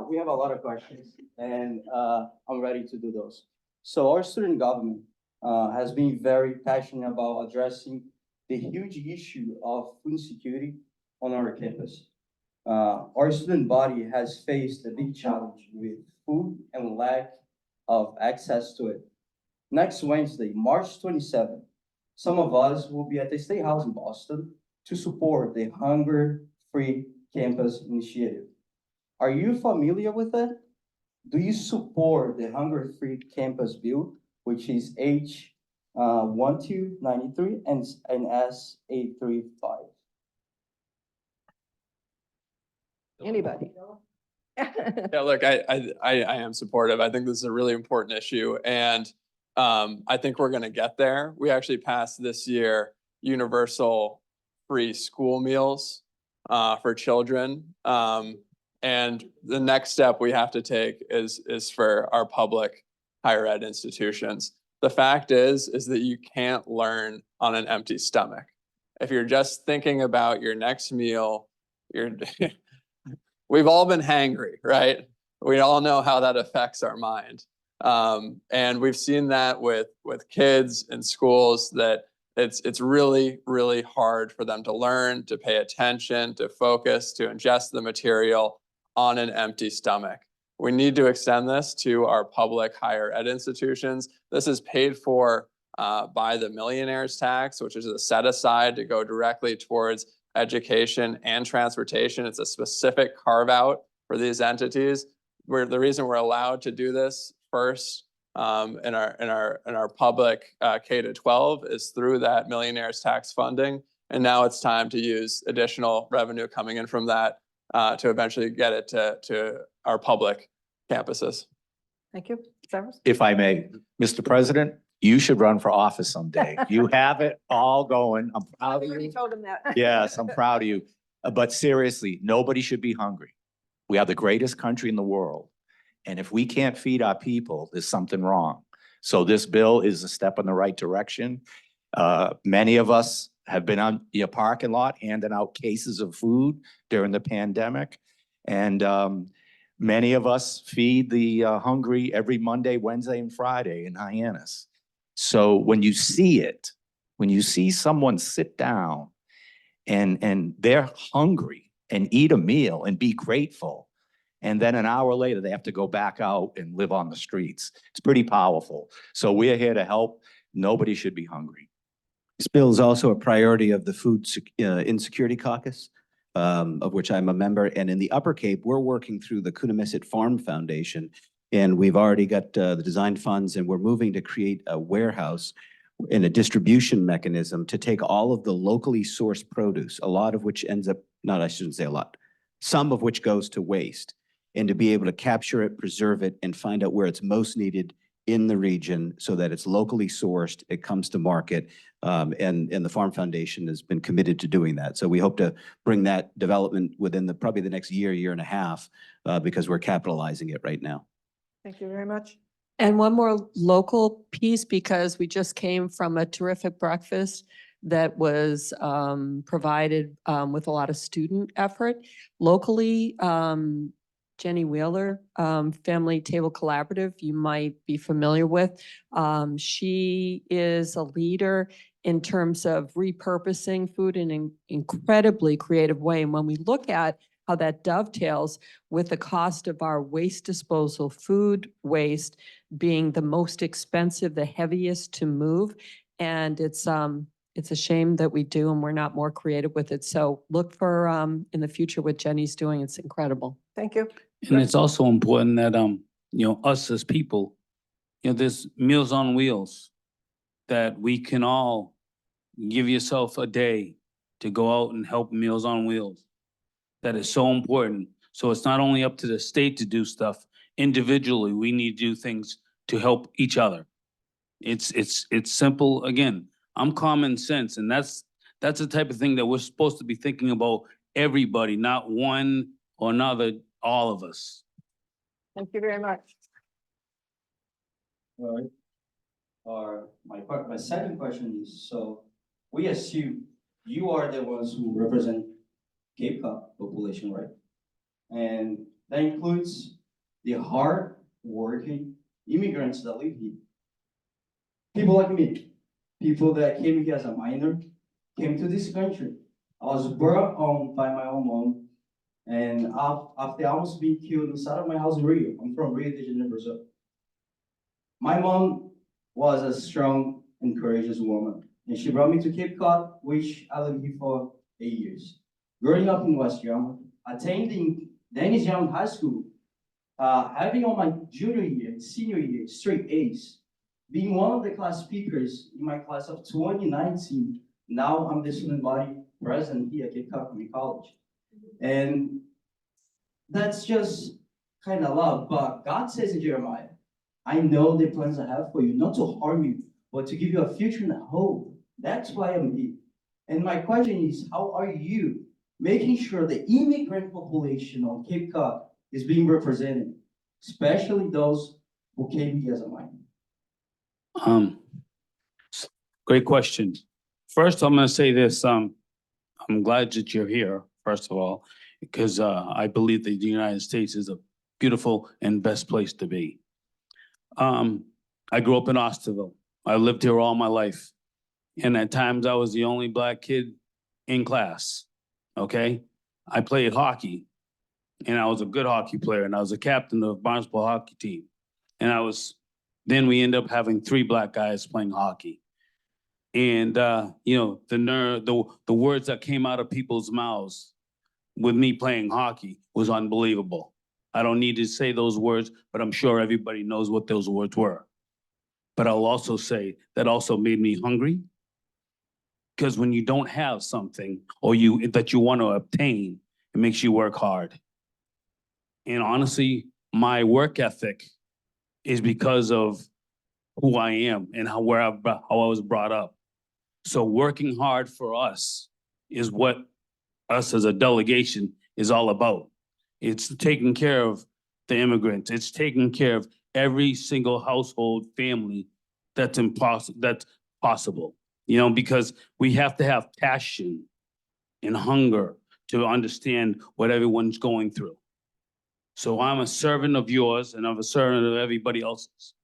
we have a lot of questions, and I'm ready to do those. So our student government has been very passionate about addressing the huge issue of food insecurity on our campus. Our student body has faced a big challenge with food and lack of access to it. Next Wednesday, March 27th, some of us will be at the State House in Boston to support the Hunger-Free Campus Initiative. Are you familiar with it? Do you support the Hunger-Free Campus Bill, which is H 1293 and S 835? Anybody? Yeah, look, I am supportive. I think this is a really important issue, and I think we're gonna get there. We actually passed this year universal free school meals for children. And the next step we have to take is for our public higher ed institutions. The fact is that you can't learn on an empty stomach. If you're just thinking about your next meal, you're we've all been hangry, right? We all know how that affects our mind. And we've seen that with kids in schools, that it's really, really hard for them to learn, to pay attention, to focus, to ingest the material on an empty stomach. We need to extend this to our public higher ed institutions. This is paid for by the millionaire's tax, which is a set aside to go directly towards education and transportation. It's a specific carve out for these entities. The reason we're allowed to do this first in our public K-12 is through that millionaire's tax funding. And now it's time to use additional revenue coming in from that to eventually get it to our public campuses. Thank you. Cyrus? If I may, Mr. President, you should run for office someday. You have it all going. I'm I proud of already you. told him that. Yes, I'm proud of you. But seriously, nobody should be hungry. We have the greatest country in the world. And if we can't feed our people, there's something wrong. So this bill is a step in the right direction. Many of us have been on your parking lot handing out cases of food during the pandemic. And many of us feed the hungry every Monday, Wednesday, and Friday in Hyannis. So when you see it, when you see someone sit down and they're hungry and eat a meal and be grateful, and then an hour later, they have to go back out and live on the streets. It's pretty powerful. So we're here to help. Nobody should be hungry. This bill is also a priority of the Food Insecurity Caucus, of which I'm a member. And in the Upper Cape, we're working through the Coonamessett Farm Foundation. And we've already got the design funds, and we're moving to create a warehouse and a distribution mechanism to take all of the locally sourced produce, a lot of which ends up, I shouldn't say a lot, some of which goes to waste, and to be able to capture it, preserve it, and find out where it's most needed in the region so that it's locally sourced, it comes to market, and the Farm Foundation has been committed to doing that. So we hope to bring that development within probably the next year and a half, because we're capitalizing it right now. Thank you very much. And one more local piece, because we just came from a terrific breakfast that was provided with a lot of student effort locally. Jenny Wheeler, Family Table Collaborative, you might be familiar with. She is a leader in terms of repurposing food in an incredibly creative way. And when we look at how that dovetails with the cost of our waste disposal, food waste being the most expensive, the heaviest to move. And it's a shame that we do and we're not more creative with it. So look for in the future what Jenny's doing. It's incredible. Thank you. And it's also important that, us as people, there's Meals on Wheels, that we can all give yourself a day to go out and help Meals on Wheels. That is so important. So it's not only up to the state to do stuff. Individually, we need to do things to help each other. It's simple. Again, I'm common sense, and that's the type of thing that we're supposed to be thinking about everybody, not one or another, all of us. Thank you very much. All right. My second question is, so we assume you are the ones who represent Cape Cod population, right? And that includes the hard-working immigrants that live here. People like me, people that came here as a minor, came to this country. I was brought home by my own mom, and after almost being killed inside of my house in Rio. I'm from Rio de Janeiro, Brazil. My mom was a strong and courageous woman, and she brought me to Cape Cod, which I lived here for 8 years. Growing up in West Yarmouth, attending Dennis Young High School, having on my junior year, senior year, straight A's, being one of the class speakers in my class of 2019. Now I'm the student body president here at Cape Cod Community College. And that's just kind of loud, but God says in Jeremiah, I know the plans I have for you, not to harm you, but to give you a future and a hope. That's why I'm here. And my question is, how are you making sure the immigrant population on Cape Cod is being represented, especially those who came here as a minor? Great question. First, I'm gonna say this, I'm glad that you're here, first of all, because I believe that the United States is a beautiful and best place to be. I grew up in Osterville. I lived here all my life. And at times I was the only Black kid in class, okay? I played hockey and I was a good hockey player and I was a captain of Barnstable hockey team. And then we ended up having 3 Black guys playing hockey. And, you know, the words that came out of people's mouths with me playing hockey was unbelievable. I don't need to say those words, but I'm sure everybody knows what those words were. But I'll also say that also made me hungry. Because when you don't have something or that you want to obtain, it makes you work hard. And honestly, my work ethic is because of who I am and how I was brought up. So working hard for us is what us as a delegation is all about. It's taking care of the immigrants. It's taking care of every single household family that's possible. You know, because we have to have passion and hunger to understand what everyone's going through. So I'm a servant of yours and I'm a servant of everybody else's.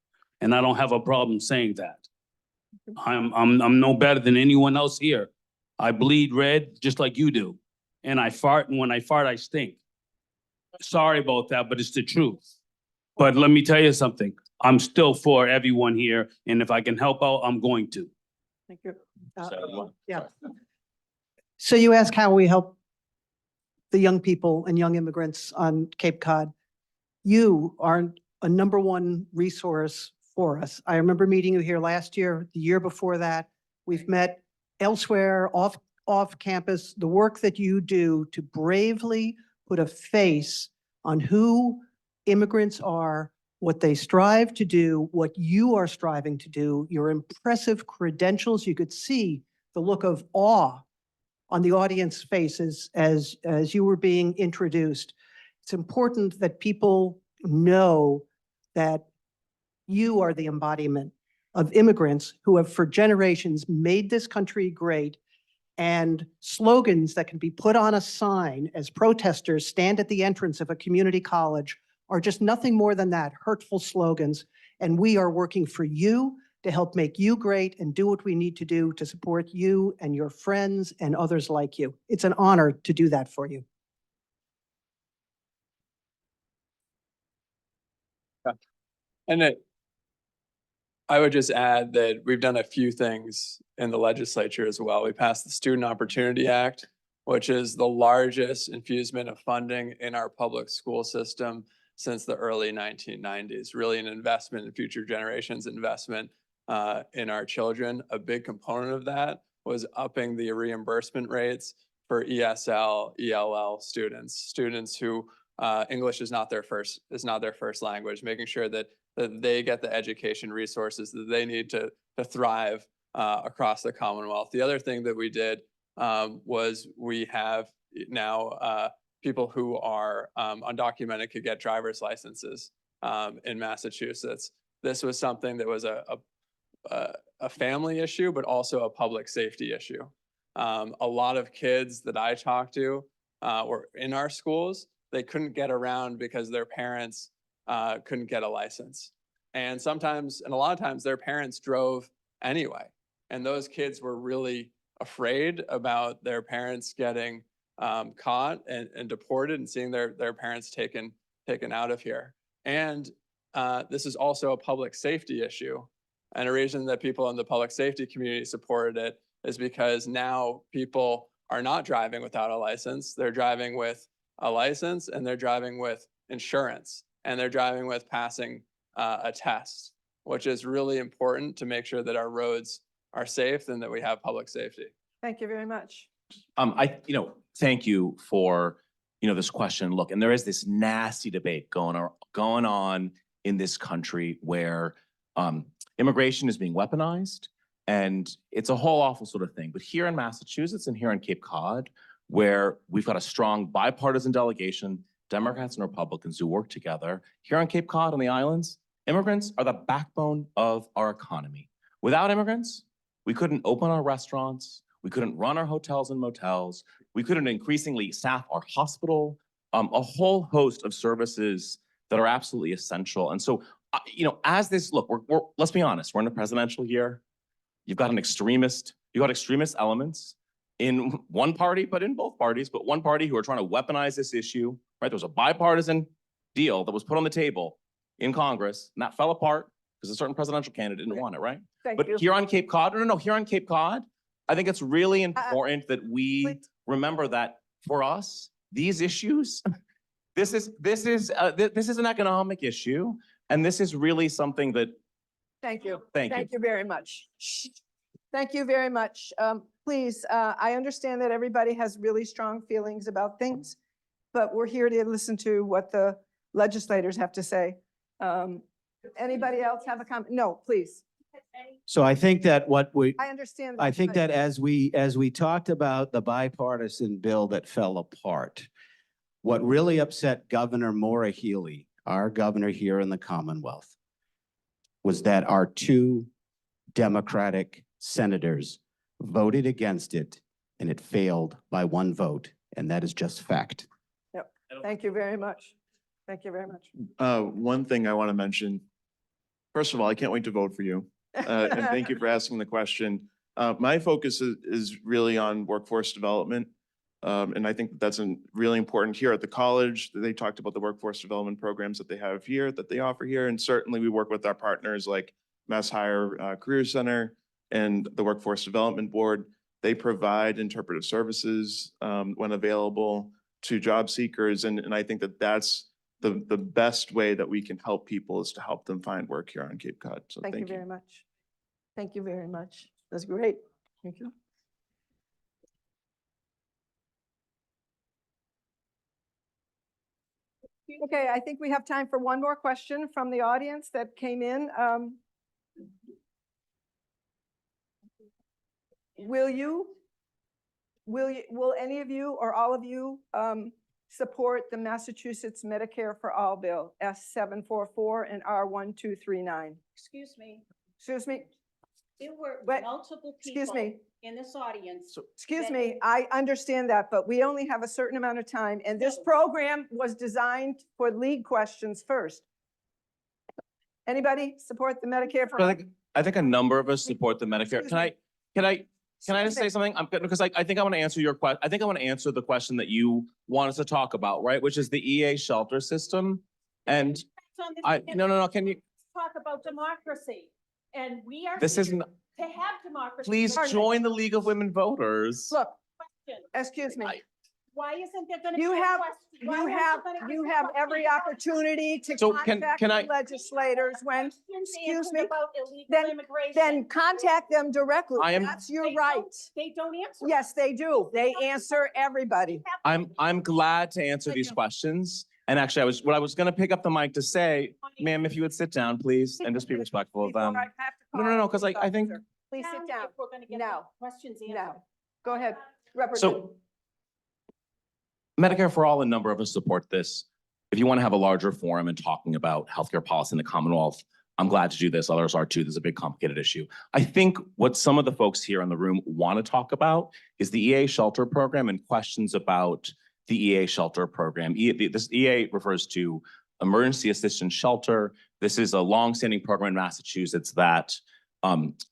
And I don't have a problem saying that. I'm no better than anyone else here. I bleed red just like you do. And I fart, and when I fart, I stink. Sorry about that, but it's the truth. But let me tell you something. I'm still for everyone here. And if I can help out, I'm going to. Thank you. Yeah. So you ask how we help the young people and young immigrants on Cape Cod. You are a #1 resource for us. I remember meeting you here last year, the year before that. We've met elsewhere, off campus. The work that you do to bravely put a face on who immigrants are, what they strive to do, what you are striving to do, your impressive credentials. You could see the look of awe on the audience faces as you were being introduced. It's important that people know that you are the embodiment of immigrants who have for generations made this country great, and slogans that can be put on a sign as protesters stand at the entrance of a community college are just nothing more than that, hurtful slogans. And we are working for you to help make you great and do what we need to do to support you and your friends and others like you. It's an honor to do that for you. And I would just add that we've done a few things in the legislature as well. We passed the Student Opportunity Act, which is the largest infusement of funding in our public school system since the early 1990s, really an investment in future generations, investment in our children. A big component of that was upping the reimbursement rates for ESL, ELL students who English is not their first language, making sure that they get the education resources that they need to thrive across the Commonwealth. The other thing that we did was we have now people who are undocumented could get driver's licenses in Massachusetts. This was something that was a family issue, but also a public safety issue. A lot of kids that I talked to were in our schools. They couldn't get around because their parents couldn't get a license. And a lot of times their parents drove anyway. And those kids were really afraid about their parents getting caught and deported and seeing their parents taken out of here. And this is also a public safety issue. And a reason that people in the public safety community supported it is because now people are not driving without a license. They're driving with a license, and they're driving with insurance, and they're driving with passing a test, which is really important to make sure that our roads are safe and that we have public safety. Thank you very much. Thank you for this question, look, and there is this nasty debate going on in this country where immigration is being weaponized, and it's a whole awful sort of thing. But here in Massachusetts and here in Cape Cod, where we've got a strong bipartisan delegation, Democrats and Republicans who work together, here on Cape Cod, on the islands, immigrants are the backbone of our economy. Without immigrants, we couldn't open our restaurants, we couldn't run our hotels and motels, we couldn't increasingly staff our hospital, a whole host of services that are absolutely essential. And so, as this, look, let's be honest, we're in a presidential year. You've got extremist elements in one party, but in both parties, but one party who are trying to weaponize this issue, right? There was a bipartisan deal that was put on the table in Congress, and that fell apart because a certain presidential candidate didn't want it, right? Thank But you. here on Cape Cod, here on Cape Cod, I think it's really important that we please. remember that for us, these issues, this is an economic issue, and this is really something that. Thank you. Thank you. Thank you very much. Thank you very much. Please, I understand that everybody has really strong feelings about things, but we're here to listen to what the legislators have to say. Anybody else have a comment? No, please. So I think that I understand. I think but- that as we talked about the bipartisan bill that fell apart, what really upset Governor Maura Healey, our governor here in the Commonwealth, was that our two Democratic senators voted against it, and it failed by one vote, and that is just fact. Yep. Thank you very much. Thank you very much. One thing I want to mention, first of all, I can't wait to vote for you. And thank you for asking the question. My focus is really on workforce development. And I think that's really important here at the college. They talked about the workforce development programs that they have here, that they offer here. And certainly we work with our partners like Mass Hire Career Center and the Workforce Development Board. They provide interpretive services when available to job seekers. And I think that that's the best way that we can help people is to help them find work here on Cape Cod. So Thank you very much. Thank you very much. That's great. Thank you. Okay, I think we have time for one more question from the audience that came in. Will any of you or all of you support the Massachusetts Medicare for All bill, S744 and R1239? Excuse me, Excuse me, there were What? multiple excuse people me, in this audience. excuse me. I understand that, but we only have a certain amount of time, and this program was designed for league questions first. Anybody support the Medicare for? I think a number of us support the Medicare. Can I just say something? Because I think I want to answer your question. I think I want to answer the question that you want us to talk about, right? Which is the EA shelter system. And no, can you? Talk about democracy, and we are. This here isn't, To have democracy. please Pardon me. join the League of Women Voters. Look, Question. excuse me. Why isn't there gonna be? You a have, question? Why you aren't have, gonna you give have a every question? opportunity to So contact can the I- legislators when, Questions excuse answered me, about illegal then- immigration. then contact them directly. I am- That's your They don't- right. They don't answer. Yes, they do. They answer everybody. I'm glad to answer Thank these you. questions. And actually, what I was gonna pick up the mic to say, ma'am, if you would sit down, please, and just be respectful of Before them. I have to No, call no, the because police I think, officer. Please sit If down. we're gonna get No. the questions answered. No. Go ahead. Representative. so Medicare for All, a number of us support this. If you want to have a larger forum and talking about healthcare policy in the Commonwealth, I'm glad to do this. Others are too. This is a big, complicated issue. I think what some of the folks here in the room want to talk about is the EA shelter program and questions about the EA shelter program. This EA refers to Emergency Assistance Shelter. This is a longstanding program in Massachusetts that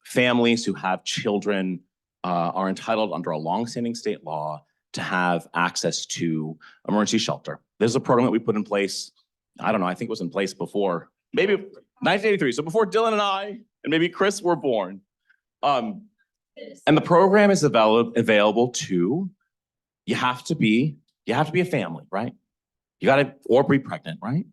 families who have children are entitled under a longstanding state law to have access to emergency shelter. There's a program that we put in place. I don't know, I think it was in place before, maybe 1983. So before Dylan and I, and maybe Chris were born. And the program is available to, you have to be a family, right? You gotta, or be pregnant, right?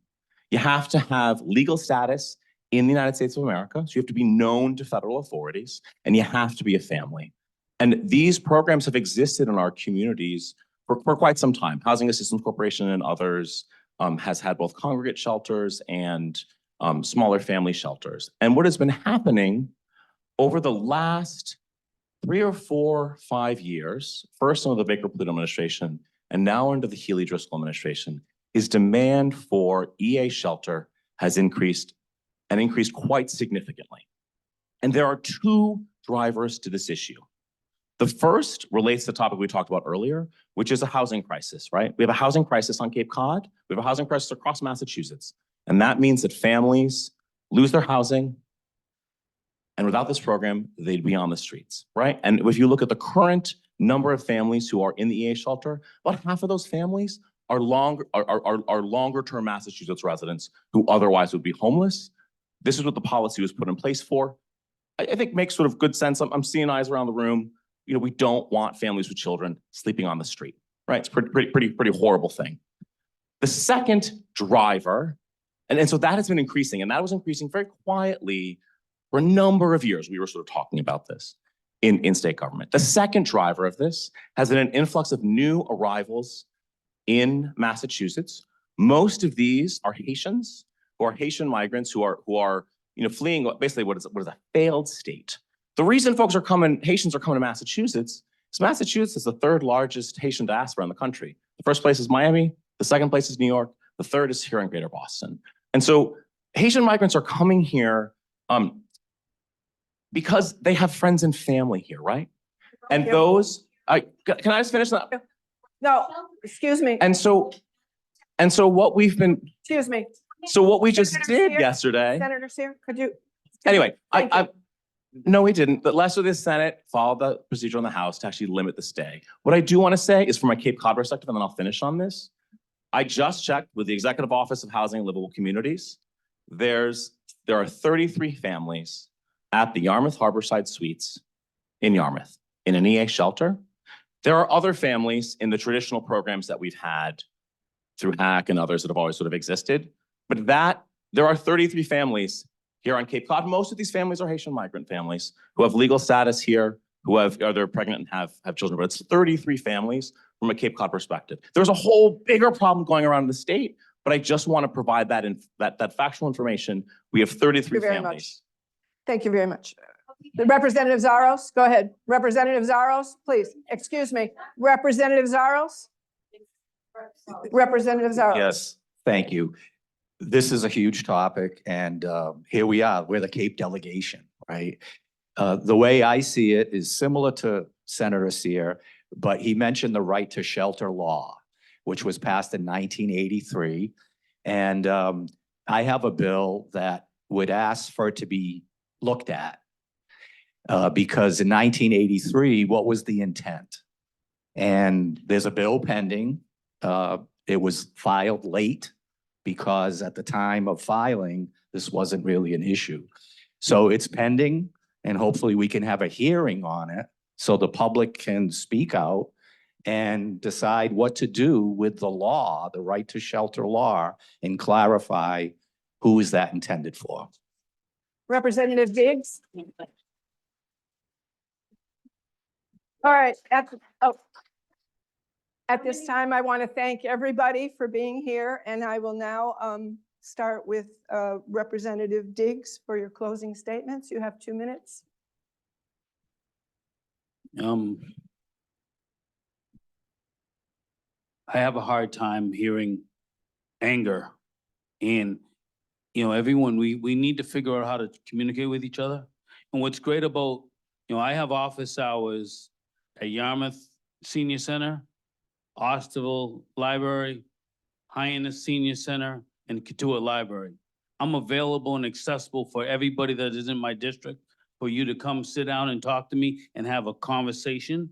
You have to have legal status in the United States of America. So you have to be known to federal authorities, and you have to be a family. And these programs have existed in our communities for quite some time. Housing Assistance Corporation and others has had both congregate shelters and smaller family shelters. And what has been happening over the last 3 or 4, 5 years, first under the Baker-Pluto administration and now under the Healy-Driscoll administration, is demand for EA shelter has increased and increased quite significantly. And there are 2 drivers to this issue. The first relates to the topic we talked about earlier, which is a housing crisis, right? We have a housing crisis on Cape Cod. We have a housing crisis across Massachusetts. And that means that families lose their housing. And without this program, they'd be on the streets, right? And if you look at the current number of families who are in the EA shelter, about half of those families are longer-term Massachusetts residents who otherwise would be homeless. This is what the policy was put in place for. I think makes sort of good sense. I'm seeing eyes around the room. You know, we don't want families with children sleeping on the street, right? It's pretty horrible thing. The second driver, and so that has been increasing, and that was increasing very quietly for a number of years. We were sort of talking about this in state government. The second driver of this has been an influx of new arrivals in Massachusetts. Most of these are Haitians, who are Haitian migrants who are fleeing basically what is a failed state. The reason Haitians are coming to Massachusetts is Massachusetts is the 3rd largest Haitian diaspora in the country. The first place is Miami, the second place is New York, the third is here in Greater Boston. And so Haitian migrants are coming here because they have friends and family here, right? And those, can I just finish that? No, excuse me. And so what we've been, Excuse me. so what we just Senator did Sear? yesterday. Senator Sear, could you? Anyway, Thank you. no, we didn't. The lesser the Senate followed the procedure on the House to actually limit the stay. What I do want to say is from a Cape Cod perspective, and then I'll finish on this. I just checked with the Executive Office of Housing and Livable Communities. There are 33 families at the Yarmouth Harborside Suites in Yarmouth in an EA shelter. There are other families in the traditional programs that we've had through HAC and others that have always sort of existed. But there are 33 families here on Cape Cod. Most of these families are Haitian migrant families who have legal status here, they're pregnant and have children, but it's 33 families from a Cape Cod perspective. There's a whole bigger problem going around in the state, but I just want to provide that factual information. We have 33 families. Thank you very much. The Representative Zaros, go ahead. Representative Zaros, please. Excuse me. Representative Zaros? Representative Zaros. Yes, thank you. This is a huge topic, and here we are. We're the Cape delegation, right? The way I see it is similar to Senator Sear, but he mentioned the right to shelter law, which was passed in 1983. And I have a bill that would ask for it to be looked at because in 1983, what was the intent? And there's a bill pending. It was filed late because at the time of filing, this wasn't really an issue. So it's pending, and hopefully we can have a hearing on it so the public can speak out and decide what to do with the law, the right to shelter law, and clarify who is that intended for. Representative Diggs? All right, at this time, I want to thank everybody for being here, and I will now start with Representative Diggs for your closing statements. You have 2 minutes. I have a hard time hearing anger, and everyone, we need to figure out how to communicate with each other. And what's great about, I have office hours at Yarmouth Senior Center, Osterville Library, Hyannis Senior Center, and Katuah Library. I'm available and accessible for everybody that is in my district for you to come sit down and talk to me and have a conversation.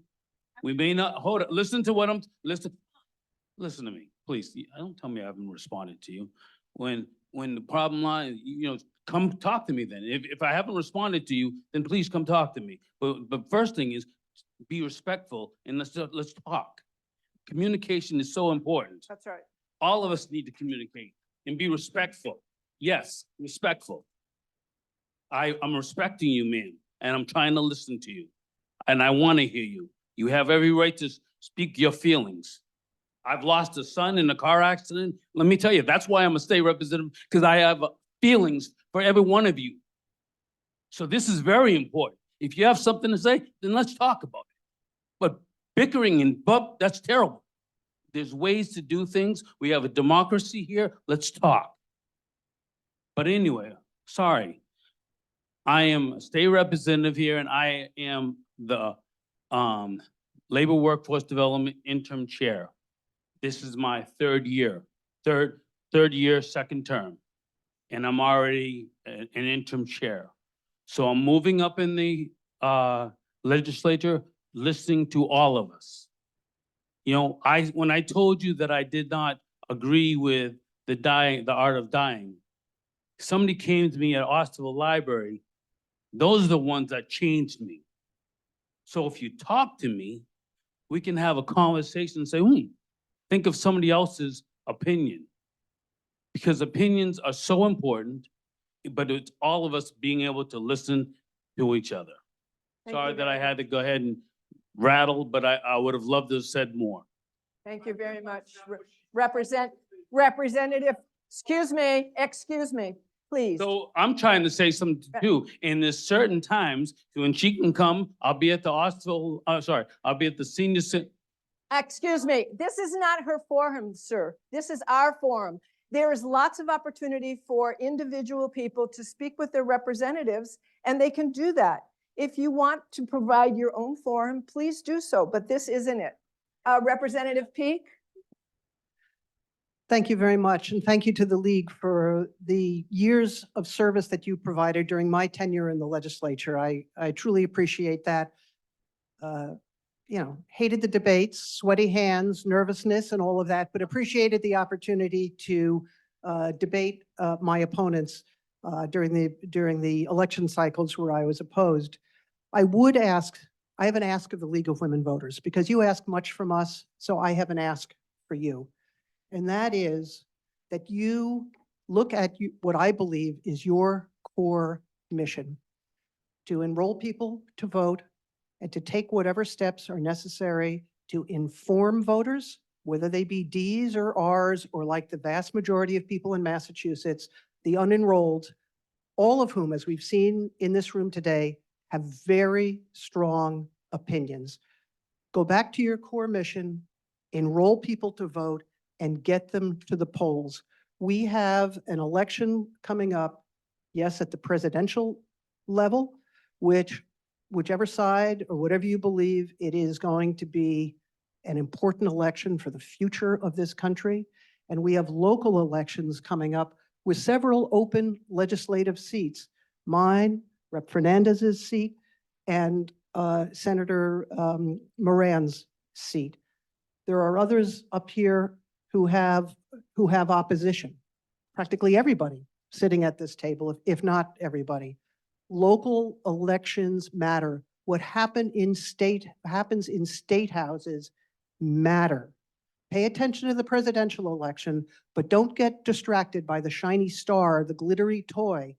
We may not, hold it, listen to listen to me, please. Don't tell me I haven't responded to you. When the problem lies, come talk to me then. If I haven't responded to you, then please come talk to me. But first thing is be respectful and let's talk. Communication is so important. That's right. All of us need to communicate and be respectful. Yes, respectful. I'm respecting you, man, and I'm trying to listen to you. And I want to hear you. You have every right speak your feelings. I've lost a son in a car accident. Let me tell you, that's why I'm a state representative, because I have feelings for every one of you. So this is very important. If you have something to say, then let's talk about it. But bickering and that's terrible. There's ways to do things. We have a democracy here. Let's talk. But anyway, sorry. I am a state representative here and I am the Labor Workforce Development Interim Chair. This is my third year, second term. And I'm already an interim chair. So I'm moving up in the legislature, listening to all of us. You know, when I told you that I did not agree with the art of dying, somebody came to me at Austinville Library. Those are the ones that changed me. So if you talk to me, we can have a conversation and say, think of somebody else's opinion. Because opinions are so important, but it's all of us being able to listen to each other. Thank Sorry you that very I had to go ahead and rattle, but I would have loved to have said more. Thank you very much. Representative, excuse me, please. So I'm trying to say something too. And there's certain times when she can come, I'll be at the Austinville, I'll be at the senior center. Excuse me, this is not her forum, sir. This is our forum. There is lots of opportunity for individual people to speak with their representatives, and they can do that. If you want to provide your own forum, please do so, but this isn't it. Representative Peak? Thank you very much, and thank you to the League for the years of service that you provided during my tenure in the legislature. I truly appreciate that. You know, hated the debates, sweaty hands, nervousness, and all of that, but appreciated the opportunity to debate my opponents during the election cycles where I was opposed. I have an ask of the League of Women Voters, because you ask much from us, so I have an ask for you. And that is that you look at what I believe is your core mission: to enroll people to vote and to take whatever steps are necessary to inform voters, whether they be Ds or Rs, or like the vast majority of people in Massachusetts, the unenrolled, all of whom, as we've seen in this room today, have very strong opinions. Go back to your core mission, enroll people to vote, and get them to the polls. We have an election coming up, yes, at the presidential level, whichever side or whatever you believe, it is going to be an important election for the future of this country. And we have local elections coming up with several open legislative seats. Mine, Rep. Fernandez's seat, and Senator Moran's seat. There are others up here who have opposition. Practically everybody sitting at this table, if not everybody. Local elections matter. What happens in state houses matter. Pay attention to the presidential election, but don't get distracted by the shiny star, the glittery toy.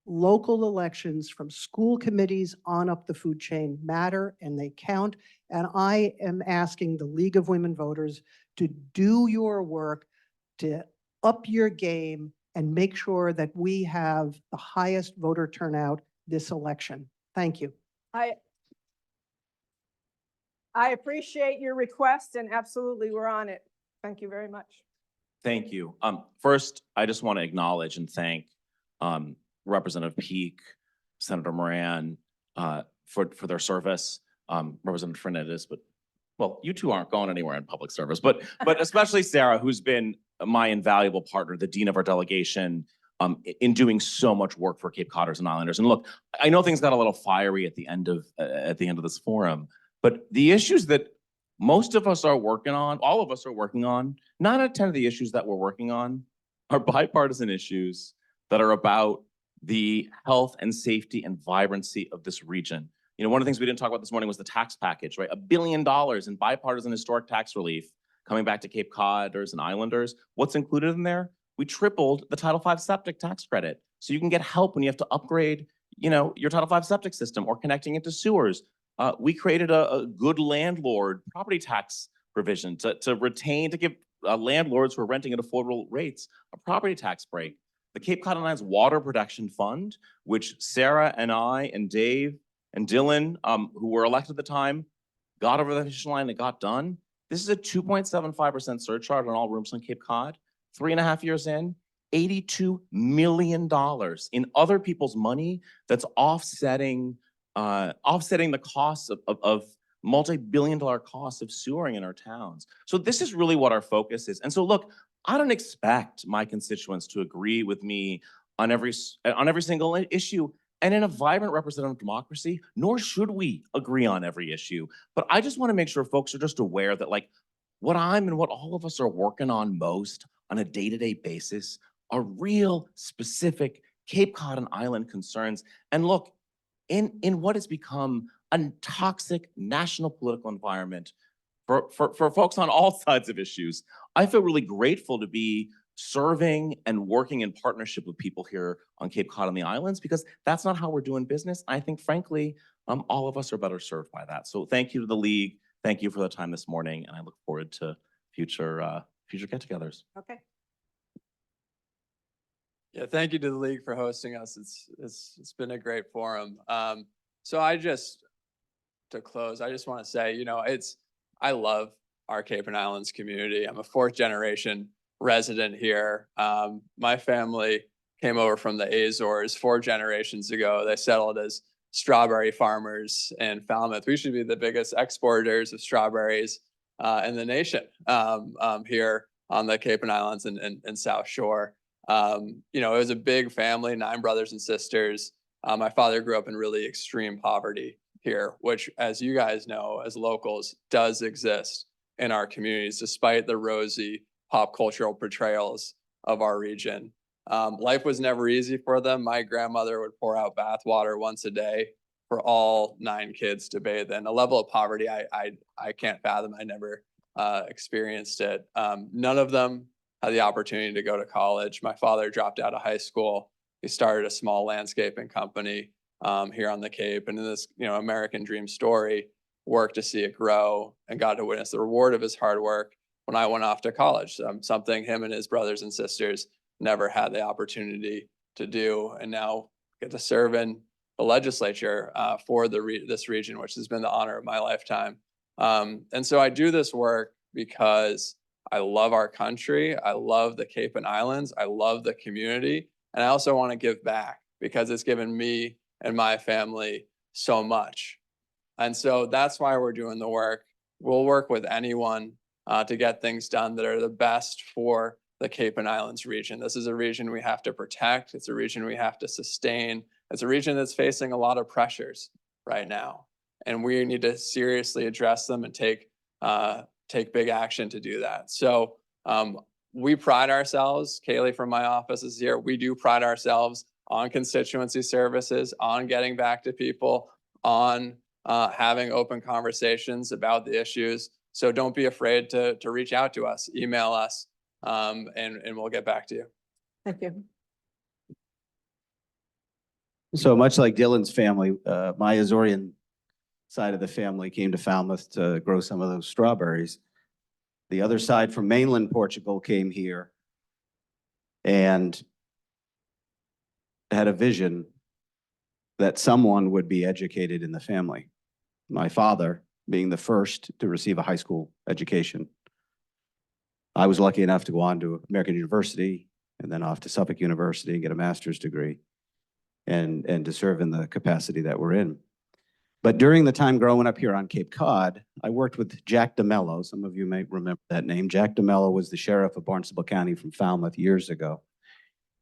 Local elections from school committees on up the food chain matter, and they count. And I am asking the League of Women Voters to do your work, to up your game, and make sure that we have the highest voter turnout this election. Thank you. I appreciate your request, and absolutely, we're on it. Thank you very much. Thank you. First, I just want to acknowledge and thank Representative Peak, Senator Moran for their service, Representative Fernandez, but well, you two aren't going anywhere in public service, but especially Sarah, who's been my invaluable partner, the dean of our delegation, in doing so much work for Cape Codders and Islanders. And look, I know things got a little fiery at the end of this forum, but the issues that most of us are working on, all of us are working on, 9 out of 10 of the issues that we're working on are bipartisan issues that are about the health and safety and vibrancy of this region. You know, one of the things we didn't talk about this morning was the tax package, right? $1 billion in bipartisan historic tax relief coming back to Cape Codders and Islanders. What's included in there? We tripled the Title V septic tax credit. So you can get help when you have to upgrade, you know, your Title V septic system or connecting it to sewers. we created a good landlord property tax provision to give landlords who are renting at affordable rates a property tax break. The Cape Cod Islands Water Protection Fund, which Sarah and I and Dave and Dylan, who were elected at the time, got over the finish line and got done. This is a 2.75% surcharge on all rooms on Cape Cod. 3.5 years in, $82 million in other people's money that's offsetting the costs of multi-billion-dollar costs of sewering in our towns. So this is really what our focus is. And so look, I don't expect my constituents to agree with me on every single issue. And in a vibrant representative democracy, nor should we agree on every issue. But I just want to make sure folks are just aware that like what I'm and what all of us are working on most on a day-to-day basis are real specific Cape Cod and island concerns. And look, in what has become a toxic national political environment for folks on all sides of issues, I feel really grateful to be serving and working in partnership with people here on Cape Cod and the islands, because that's not how we're doing business. I think, frankly, all of us are better served by that. So thank you to the league. Thank you for the time this morning, and I look forward to future get-togethers. Okay. Yeah, thank you to the league for hosting us. It's been a great forum. So to close, I just want to say, I love our Cape and Islands community. I'm a 4th generation resident here. My family came over from the Azores 4 generations ago. They settled as strawberry farmers in Falmouth. We should be the biggest exporters of strawberries in the nation here on the Cape and Islands and South Shore. It was a big family, 9 brothers and sisters. My father grew up in really extreme poverty here, which, as you guys know, as locals, does exist in our communities, despite the rosy pop cultural portrayals of our region. Life was never easy for them. My grandmother would pour out bath water once a day for all 9 kids to bathe in. A level of poverty I can't fathom. I never experienced it. None of them had the opportunity to go to college. My father dropped out of high school. He started a small landscaping company here on the Cape, and in this American dream story, worked to see it grow and got to witness the reward of his hard work when I went off to college. Something him and his brothers and sisters never had the opportunity to do, and now get to serve in the legislature for this region, which has been the honor of my lifetime. And so I do this work because I love our country. I love the Cape and Islands. I love the community. And I also want to give back because it's given me and my family so much. And so that's why we're doing the work. We'll work with anyone to get things done that are the best for the Cape and Islands region. This is a region we have to protect. It's a region we have to sustain. It's a region that's facing a lot of pressures right now. And we need to seriously address them and take big action to do that. So we pride ourselves, Kaylee from my office is here, we do pride ourselves on constituency services, on getting back to people, on having open conversations about the issues. So don't be afraid to reach out to us, email us, and we'll get back to you. Thank you. So much like Dylan's family, my Azorean side of the family came to Falmouth to grow some of those strawberries. The other side from mainland Portugal came here and had a vision that someone would be educated in the family. My father being the first to receive a high school education. I was lucky enough to go on to American University and then off to Suffolk University and get a master's degree and to serve in the capacity that we're in. But during the time growing up here on Cape Cod, I worked with Jack DeMello. Some of you may remember that name. Jack DeMello was the sheriff of Barnstable County from Falmouth years ago.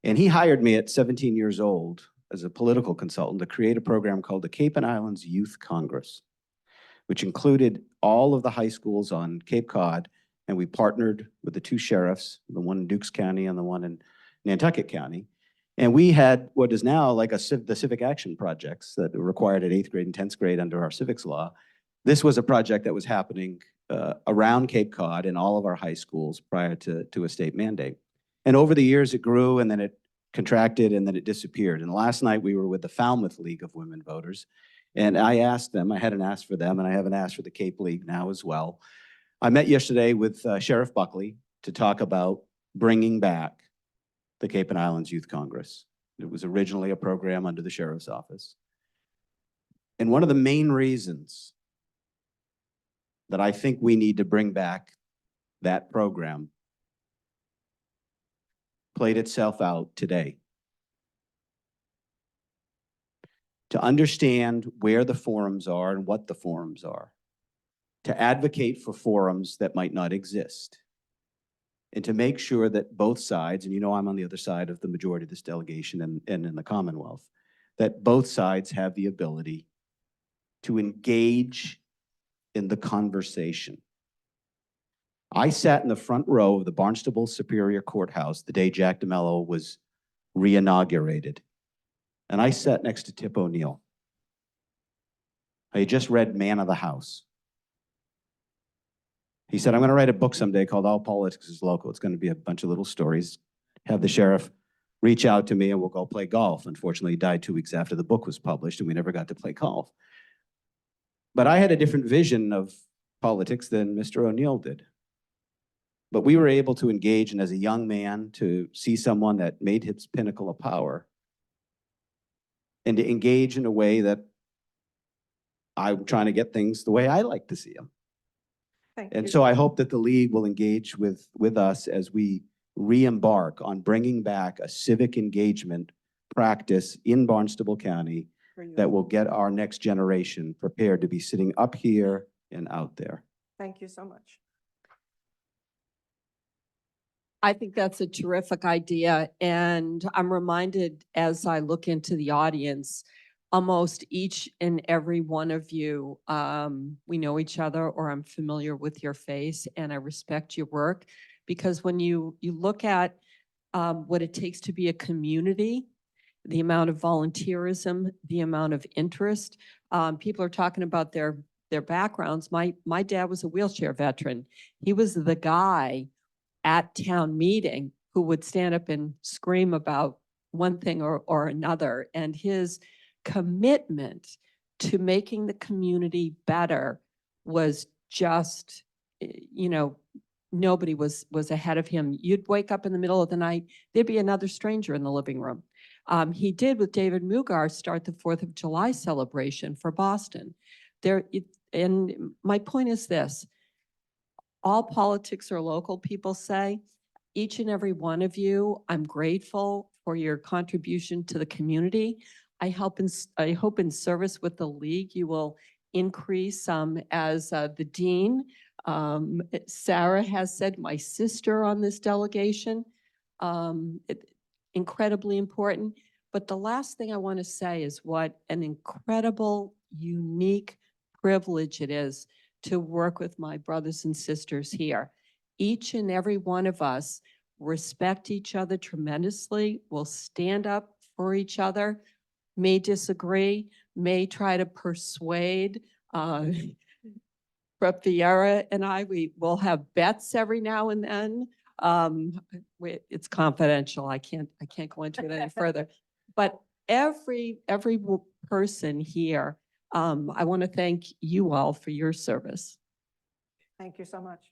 And he hired me at 17 years old as a political consultant to create a program called the Cape and Islands Youth Congress, which included all of the high schools on Cape Cod. And we partnered with the 2 sheriffs, the one in Dukes County and the one in Nantucket County. And we had what is now like the civic action projects that were required at 8th grade and 10th grade under our civics law. This was a project that was happening around Cape Cod in all of our high schools prior to a state mandate. And over the years, it grew and then it contracted and then it disappeared. And last night we were with the Falmouth League of Women Voters. And I asked them, I hadn't asked for them, and I haven't asked for the Cape League now as well. I met yesterday with Sheriff Buckley to talk about bringing back the Cape and Islands Youth Congress. It was originally a program under the sheriff's office. And one of the main reasons that I think we need to bring back that program played itself out today. To understand where the forums are and what the forums are, to advocate for forums that might not exist, and to make sure that both sides, and you know I'm on the other side of the majority of this delegation and in the Commonwealth, that both sides have the ability to engage in the conversation. I sat in the front row of the Barnstable Superior Courthouse the day Jack DeMello was re-inaugurated, and I sat next to Tip O'Neill. I had just read Man of the House. He said, I'm going to write a book someday called All Politics is Local. It's going to be a bunch of little stories. Have the sheriff reach out to me and we'll go play golf. Unfortunately, he died 2 weeks after the book was published and we never got to play golf. But I had a different vision of politics than Mr. O'Neill did. But we were able to engage, and as a young man, to see someone that made his pinnacle of power and to engage in a way that I'm trying to get things the way I like to see them. And so I hope that the league will engage with us as we re-embark on bringing back a civic engagement practice in Barnstable County that will get our next generation prepared to be sitting up here and out there. Thank you so much. I think that's a terrific idea. And I'm reminded as I look into the audience, almost each and every one of you, we know each other or I'm familiar with your face and I respect your work. Because when you look at what it takes to be a community, the amount of volunteerism, the amount of interest, people are talking about their backgrounds. My dad was a wheelchair veteran. He was the guy at town meeting who would stand up and scream about one thing or another. And his commitment to making the community better was just, nobody was ahead of him. You'd wake up in the middle of the night, there'd be another stranger in the living room. He did with David Mugar start the 4th of July celebration for Boston. And my point is this, all politics are local, people say. Each and every one of you, I'm grateful for your contribution to the community. I hope in service with the league, you will increase as the dean. Sarah has said, my sister on this delegation, incredibly important. But the last thing I want to say is what an incredible, unique privilege it is to work with my brothers and sisters here. Each and every one of us respect each other tremendously, will stand up for each other, may disagree, may try to persuade. Brett Vieira and we will have bets every now and then. It's confidential. I can't go into it any further. But every person here, I want to thank you all for your service. Thank you so much.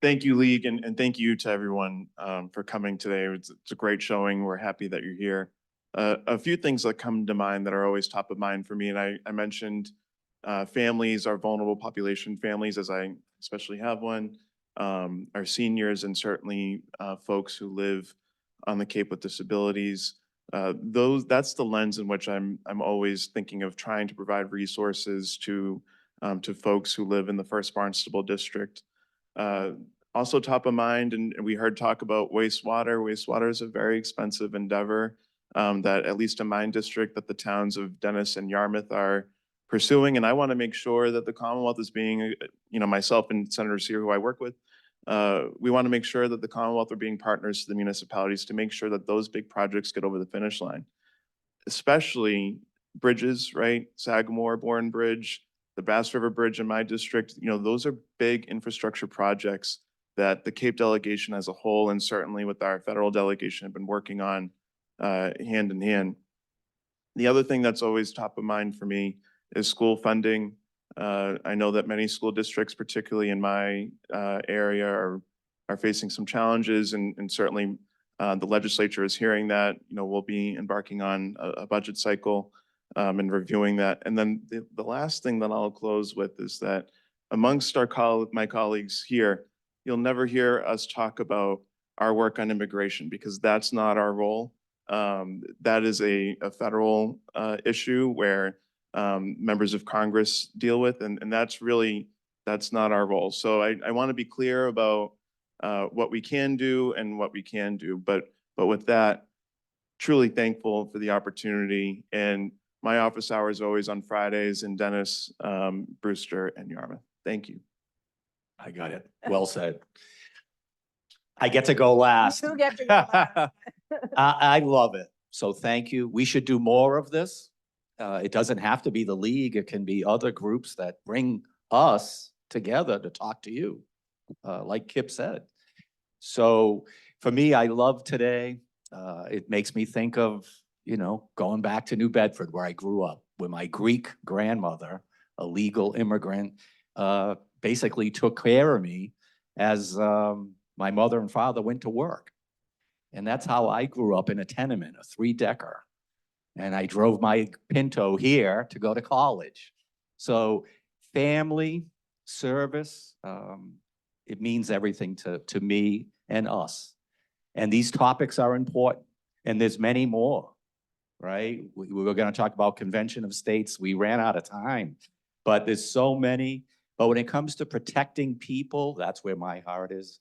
Thank you, League, and thank you to everyone for coming today. It's a great showing. We're happy that you're here. A few things that come to mind that are always top of mind for me, and I mentioned families, our vulnerable population families, as I especially have one, our seniors, and certainly folks who live on the Cape with disabilities. That's the lens in which I'm always thinking of trying to provide resources to folks who live in the First Barnstable District. Also top of mind, and we heard talk about wastewater. Wastewater is a very expensive endeavor that, at least in my district, that the towns of Dennis and Yarmouth are pursuing. And I want to make sure that the Commonwealth is being, myself and Senator Sear, who I work with, we want to make sure that the Commonwealth are being partners to the municipalities to make sure that those big projects get over the finish line. Especially bridges, right? Sagamore, Bourne Bridge, the Bass River Bridge in my district, those are big infrastructure projects that the Cape delegation as a whole, and certainly with our federal delegation, have been working on hand in hand. The other thing that's always top of mind for me is school funding. I know that many school districts, particularly in my area, are facing some challenges, and certainly the legislature is hearing that. You know, we'll be embarking on a budget cycle and reviewing that. And then the last thing that I'll close with is that amongst my colleagues here, you'll never hear us talk about our work on immigration, because that's not our role. That is a federal issue where members of Congress deal with, and that's not our role. So I want to be clear about what we can do and what we can do. But with that, truly thankful for the opportunity. And my office hours are always on Fridays in Dennis, Brewster, and Yarmouth. Thank you. I got it. Well said. I get to go last. You get to go last. I love it. So thank you. We should do more of this. It doesn't have to be the league. It can be other groups that bring us together to talk to you, like Kip said. So for me, I love today. It makes me think of, you know, going back to New Bedford, where I grew up, where my Greek grandmother, a legal immigrant, basically took care of me as my mother and father went to work. And that's how I grew up, in a tenement, a 3-decker. And I drove my Pinto here to go to college. So family, service, it means everything to me and us. And these topics are important. And there's many more, right? We were going to talk about Convention of States. We ran out of time, but there's so many. But when it comes to protecting people, that's where my heart is.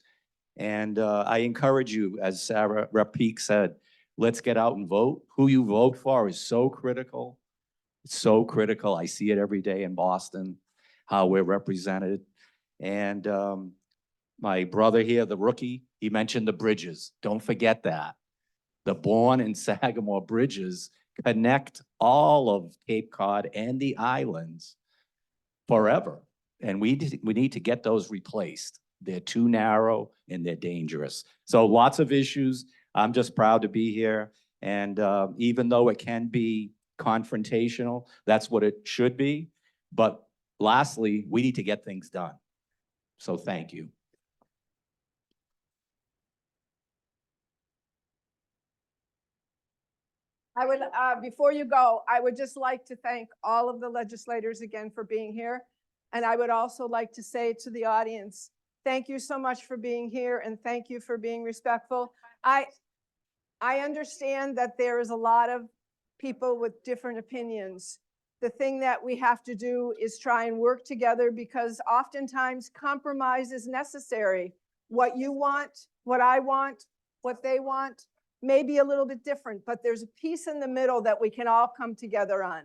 And I encourage you, as Sarah Rep. Peak said, let's get out and vote. Who you vote for is so critical. It's so critical. I see it every day in Boston, how we're represented. And my brother here, the rookie, he mentioned the bridges. Don't forget that. The Bourne and Sagamore bridges connect all of Cape Cod and the islands forever. And we need to get those replaced. They're too narrow and they're dangerous. So lots of issues. I'm just proud to be here. And even though it can be confrontational, that's what it should be. But lastly, we need to get things done. So thank you. I would, before you go, I would just like to thank all of the legislators again for being here. And I would also like to say to the audience, thank you so much for being here, and thank you for being respectful. I understand that there is a lot of people with different opinions. The thing that we have to do is try and work together, because oftentimes compromise is necessary. What you want, what I want, what they want may be a little bit different, but there's a piece in the middle that we can all come together on.